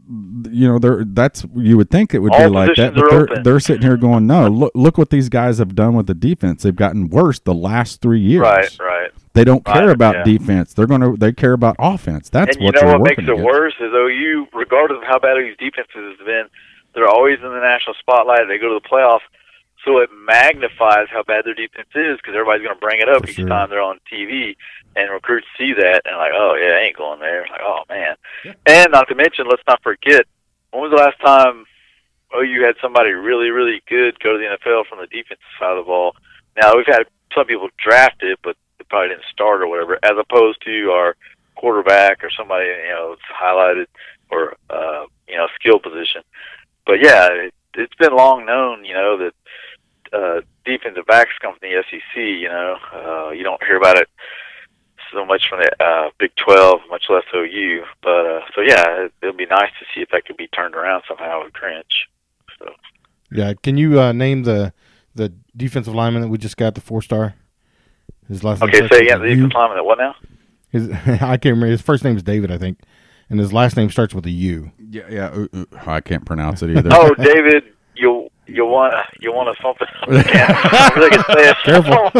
That's you would think it would All be like that, positions are but open. they're sitting here going, no, look what these guys have done with the defense. They've gotten worse the last 3 years. Right. They don't care Right, about yeah. defense. They care about offense. That's And what you know they're what makes working it against. worse is OU, regardless of how bad OU's defenses has been, they're always in the national spotlight. They go to the playoffs, so it magnifies how bad their defense is because everybody's going to bring it up For each sure. time they're on TV, and recruits see that and like, oh yeah, I ain't going there. Like, oh man. And not to mention, let's not forget, when was the last time OU had somebody really, really good go to the NFL from the defensive side of the ball? Now we've had some people drafted, but they probably didn't start or whatever, as opposed to our quarterback or somebody that's highlighted or skill position. But yeah, it's been long known, that defensive backs come from the SEC. You don't hear about it so much from the Big 12, much less OU. But so yeah, it'll be nice to see if that could be turned around somehow with Grinch. So Yeah, can you name the defensive lineman that we just got, the 4-star? His last name okay, starts say with again, a the U. defensive lineman. What now? I can't remember. His first name is David, I think, and his last name starts with a U. Yeah. I can't pronounce it either. Oh, David, you want something? I really can say it. Careful.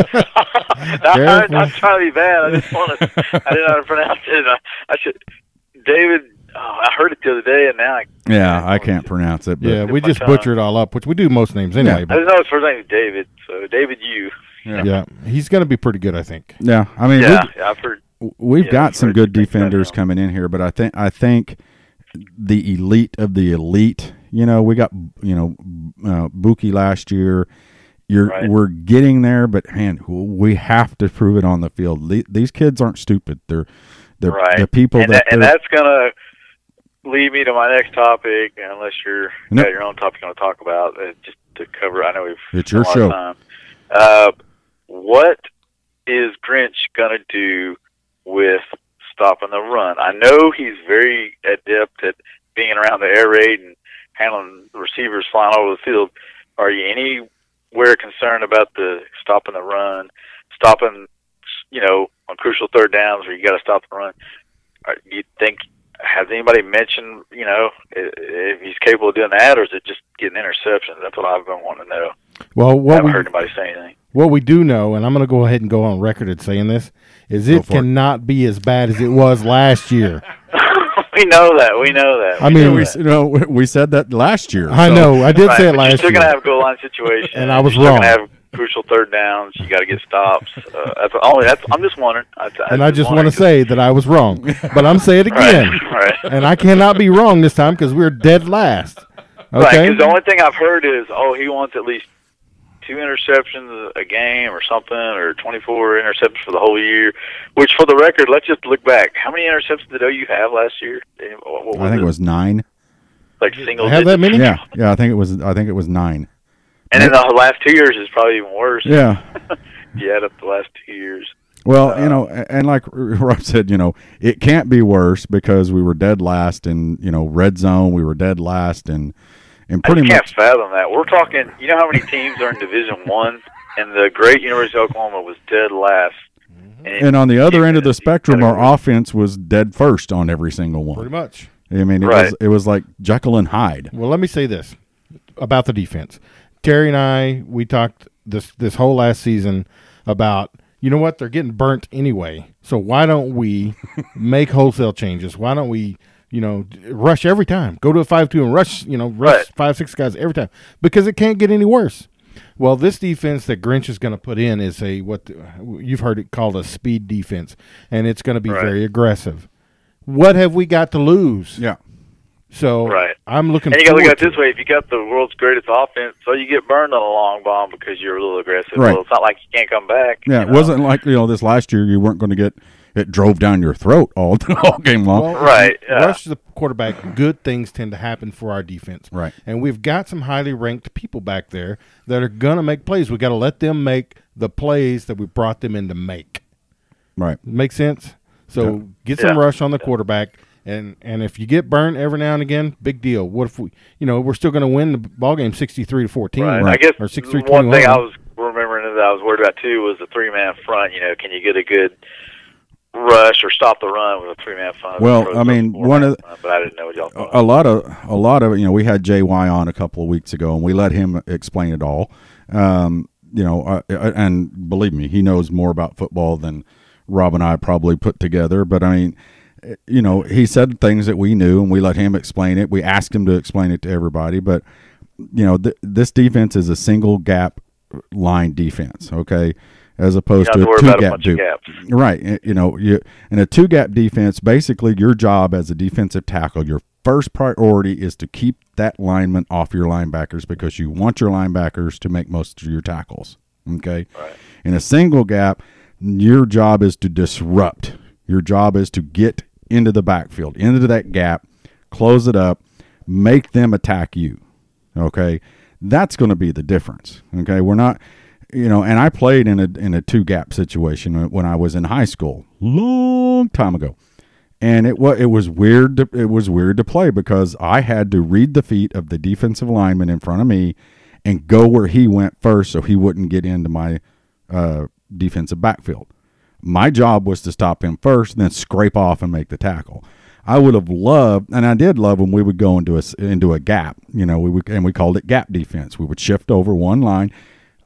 I'm trying to be bad. I just want to. I didn't know how to pronounce it. I should. David. Oh, I heard it the other day, and now I can't pronounce it. But Yeah, we just butcher it all up, which we do most names anyway. I But just know his first name is David. So David, you. yeah, he's going to be pretty good, I think. yeah, I mean, Yeah, I've heard. we've got I've some heard good you think that defenders now. coming in here, but I think the elite of the elite. We got Buki last year. Right. We're getting there, but man, we have to prove it on the field. These kids aren't stupid. They're Right. the people and that's gonna lead me to my next topic, unless you're Nope. got your own topic you want to talk about. Just to cover, I know we've It's your spent a lot show. of time. What is Grinch going to do with stopping the run? I know he's very adept at being around the air raid and handling the receivers flying all over the field. Are you anywhere concerned about the stopping the run, stopping, on crucial third downs where you got to stop the run? Do you think, has anybody mentioned, if he's capable of doing that, or is it just getting interceptions? That's what I've been wanting to know. Well, I haven't heard anybody say anything. What we do know, and I'm going to go ahead and go on record at saying this, is it cannot be as bad as it was last year. We know that. I mean, we said that last year. I know. I did say it last year. You're still going to have a goal line situation. And I was you're wrong. You're going to have crucial third downs. You got to get stops. I'm just wondering. I just want to say that I was wrong. But I'm saying it again. Right. And I cannot be wrong this time because we're dead last. Okay? Right, because the only thing I've heard is, he wants at least 2 interceptions a game or something, or 24 interceptions for the whole year, which, for the record, let's just look back. How many interceptions did OU have last year? I think it was 9. Like single have digits? that many? Yeah, I think it was 9. And in the last 2 years, it's probably even worse. Yeah. You add up the last 2 years. Well, and like Rob said, it can't be worse because we were dead last in, red zone. We were dead last and pretty much. I can't fathom that. We're talking, you know how many teams are in Division I, and the great University of Oklahoma was dead last. And on the other end of the spectrum, our offense was dead first on every single one. Pretty much. I mean, it was like Jekyll and Hyde. Well, let me say this about the defense. Terry and I, we talked this whole last season about, you know what, they're getting burnt anyway. So why don't we make wholesale changes? Why don't we, rush every time? Go to a 5-2 and rush 5-6 guys every time because it can't get any worse. Well, this defense that Grinch is going to put in is what you've heard it called a speed defense, and it's going to be very aggressive. What have we got to lose? Yeah. So I'm looking. And you got to look at it this way: if you got the world's greatest offense, so you get burned on a long bomb because you're a little aggressive. Right. Well, it's not like you can't come back. Yeah, it wasn't like this last year. You weren't going to get it drove down your throat all game long. Well, right. Rush the quarterback. Good things tend to happen for our defense. Right. And we've got some highly ranked people back there that are going to make plays. We got to let them make the plays that we brought them in to make. Right. Make sense? So get some rush on the quarterback. And if you get burnt every now and again, big deal. What if we're still going to win the ball game 63-14? Right. I guess or 63-21. One thing I was remembering that I was worried about too was the 3-man front. Can you get a good rush or stop the run with a 3-man front? Well, I mean, but I didn't know what y'all thought. A lot of we had JY on a couple of weeks ago, and we let him explain it all. And believe me, he knows more about football than Rob and I probably put together. But I mean, he said things that we knew, and we let him explain it. We asked him to explain it to everybody. But, this defense is a single gap line defense, okay, as opposed to a two-gap defense. Right. In a two-gap defense, basically your job as a defensive tackle, your first priority is to keep that lineman off your linebackers because you want your linebackers to make most of your tackles, okay? Right. In a single gap, your job is to disrupt. Your job is to get into the backfield, into that gap, close it up, make them attack you, okay? That's going to be the difference, okay? We're not, and I played in a two-gap situation when I was in high school, long time ago, and it was weird. It was weird to play because I had to read the feet of the defensive lineman in front of me and go where he went first so he wouldn't get into my defensive backfield. My job was to stop him first and then scrape off and make the tackle. I would have loved, and I did love when we would go into a gap, we called it gap defense. We would shift over one line,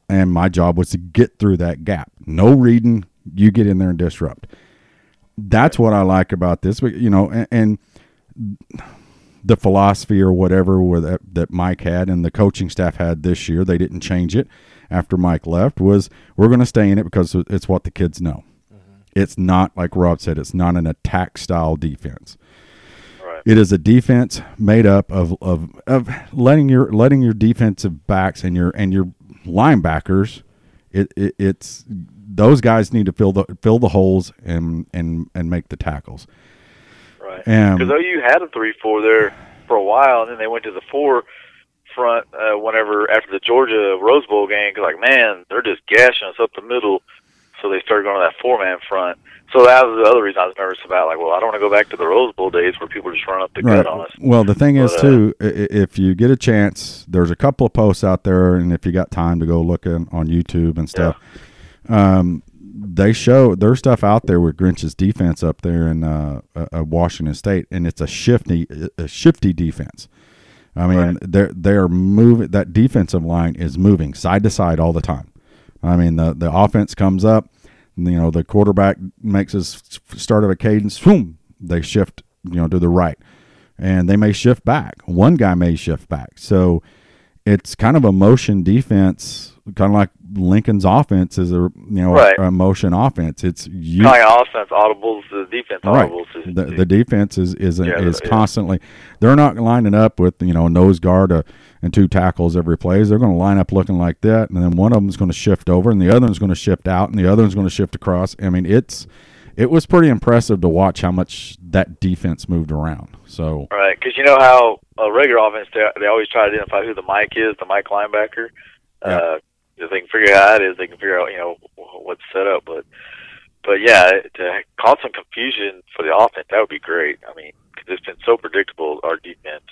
and my job was to get through that gap. No reading, you get in there and disrupt. That's what I like about this, and the philosophy or whatever that Mike had and the coaching staff had this year, they didn't change it after Mike left, was we're going to stay in it because it's what the kids know. It's not, like Rob said, it's not an attack-style defense. Right. It is a defense made up of letting your defensive backs and your linebackers. It's those guys need to fill the holes and make the tackles. Right. Because OU had a 3-4 there for a while, and then they went to the 4 front whenever after the Georgia Rose Bowl game. 'Cause like, man, they're just gashing us up the middle. So they started going to that 4-man front. So that was the other reason I was nervous about. Like, well, I don't want to go back to the Rose Bowl days where people just run up the gut on us. Well, the thing is, too, if you get a chance, there's a couple of posts out there, and if you got time to go look on YouTube and stuff, they show their stuff out there with Grinch's defense up there in Washington State, and it's a shifty defense. I mean, they're moving. That defensive line is moving side to side all the time. I mean, the offense comes up, the quarterback makes his start of a cadence, boom, they shift, to the right, and they may shift back. One guy may shift back. So it's kind of a motion defense, kind of like Lincoln's offense is a motion offense. It's kind of like an offense audibles, the defense audibles. Right. The defense is constantly. They're not lining up with nose guard and 2 tackles every play. They're going to line up looking like that, and then one of them is going to shift over, and the other one's going to shift out, and the other one's going to shift across. I mean, it was pretty impressive to watch how much that defense moved around. So right, because you know how a regular offense they always try to identify who the Mike is, the Mike linebacker. If they can figure out how it is, they can figure out what's set up. But yeah, to cause some confusion for the offense, that would be great. I mean, because it's been so predictable, our defense.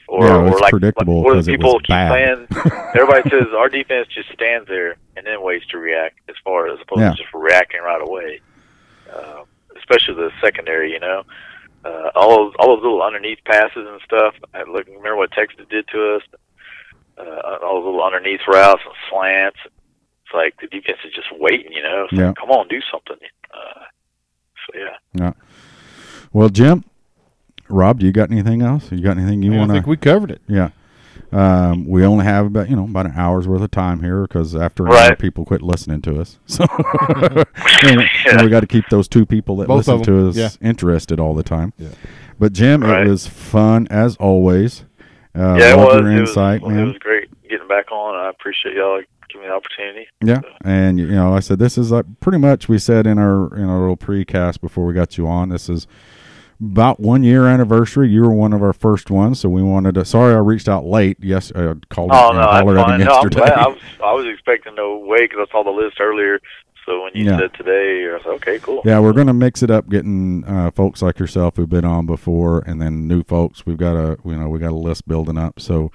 Or like predictable because people keep bad. saying, everybody says our defense just stands there and then waits to react, as opposed to just reacting right away. Especially the secondary, all those little underneath passes and stuff. Remember what Texas did to us? All those little underneath routes and slants. It's like the defense is just waiting, like, come on, do something. Yeah. Well, Jim, Rob, do you got anything else? You got anything you want to? I think we covered it. Yeah. We only have about an hour's worth of time here because after an hour, people quit listening to us. So and we got to keep those 2 people that listen to us interested all the time. Yeah. But Jim, it was fun as always. It was. Your insight, man. It was great getting back on. I appreciate y'all giving me the opportunity. Yeah, and I said this is pretty much we said in our little precast before we got you on. This is about 1 year anniversary. You were one of our first ones, so we wanted to. Sorry, I reached out late. Yes, I called. Oh no, that's fine. No, I'm glad. I was expecting to wait because I saw the list earlier. So when you said today, I was like, okay, cool. Yeah, we're going to mix it up, getting folks like yourself who've been on before, and then new folks. We've got a list building up. So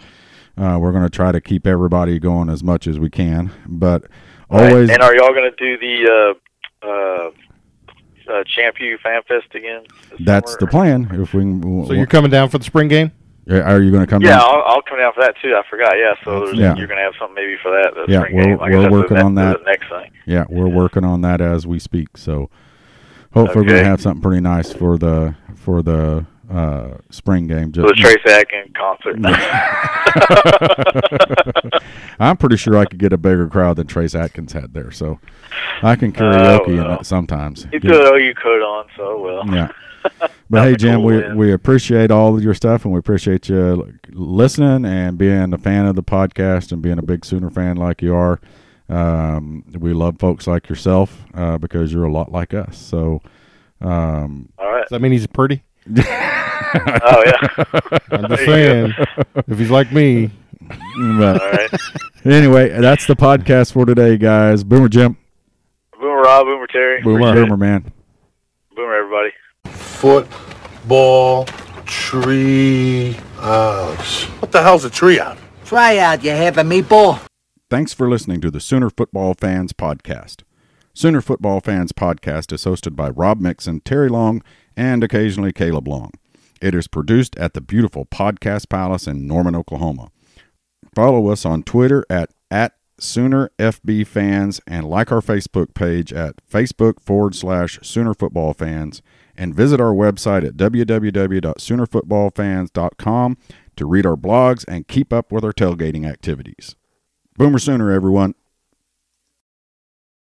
we're going to try to keep everybody going as much as we can. But always. And are y'all going to do the Champion Fan Fest again? That's the plan. If we can, so you're coming down for the spring game? Yeah, are you going to come down? Yeah, I'll come down for that too. I forgot. Yeah, so you're going to have something maybe for that. Spring game. We're working on that. The next thing. Yeah, we're working on that as we speak. So hopefully we're going to have something pretty nice for the spring game. For the Trace Atkins concert. I'm pretty sure I could get a bigger crowd than Trace Atkins had there. So I can karaoke in it sometimes. You could on, so well. Yeah. But hey, Jim, we appreciate all of your stuff, and we appreciate you listening and being a fan of the podcast and being a big Sooner fan like you are. We love folks like yourself because you're a lot like us. So, all right. Does that mean he's pretty? Oh yeah. I'm just saying, if he's like me. But, all right. Anyway, that's the podcast for today, guys. Boomer Jim. Boomer Rob. Boomer Terry. Boomer man. Boomer everybody. Football tree out. What the hell's a tree out? Try out, you have a meatball. Thanks for listening to the Sooner Football Fans Podcast. Sooner Football Fans Podcast is hosted by Rob Mixon, Terry Long, and occasionally Caleb Long. It is produced at the beautiful Podcast Palace in Norman, Oklahoma. Follow us on Twitter at SoonerFBFans and like our Facebook page at Facebook.com/Sooner Football Fans. And visit our website at www.SoonerFootballFans.com to read our blogs and keep up with our tailgating activities. Boomer Sooner, everyone.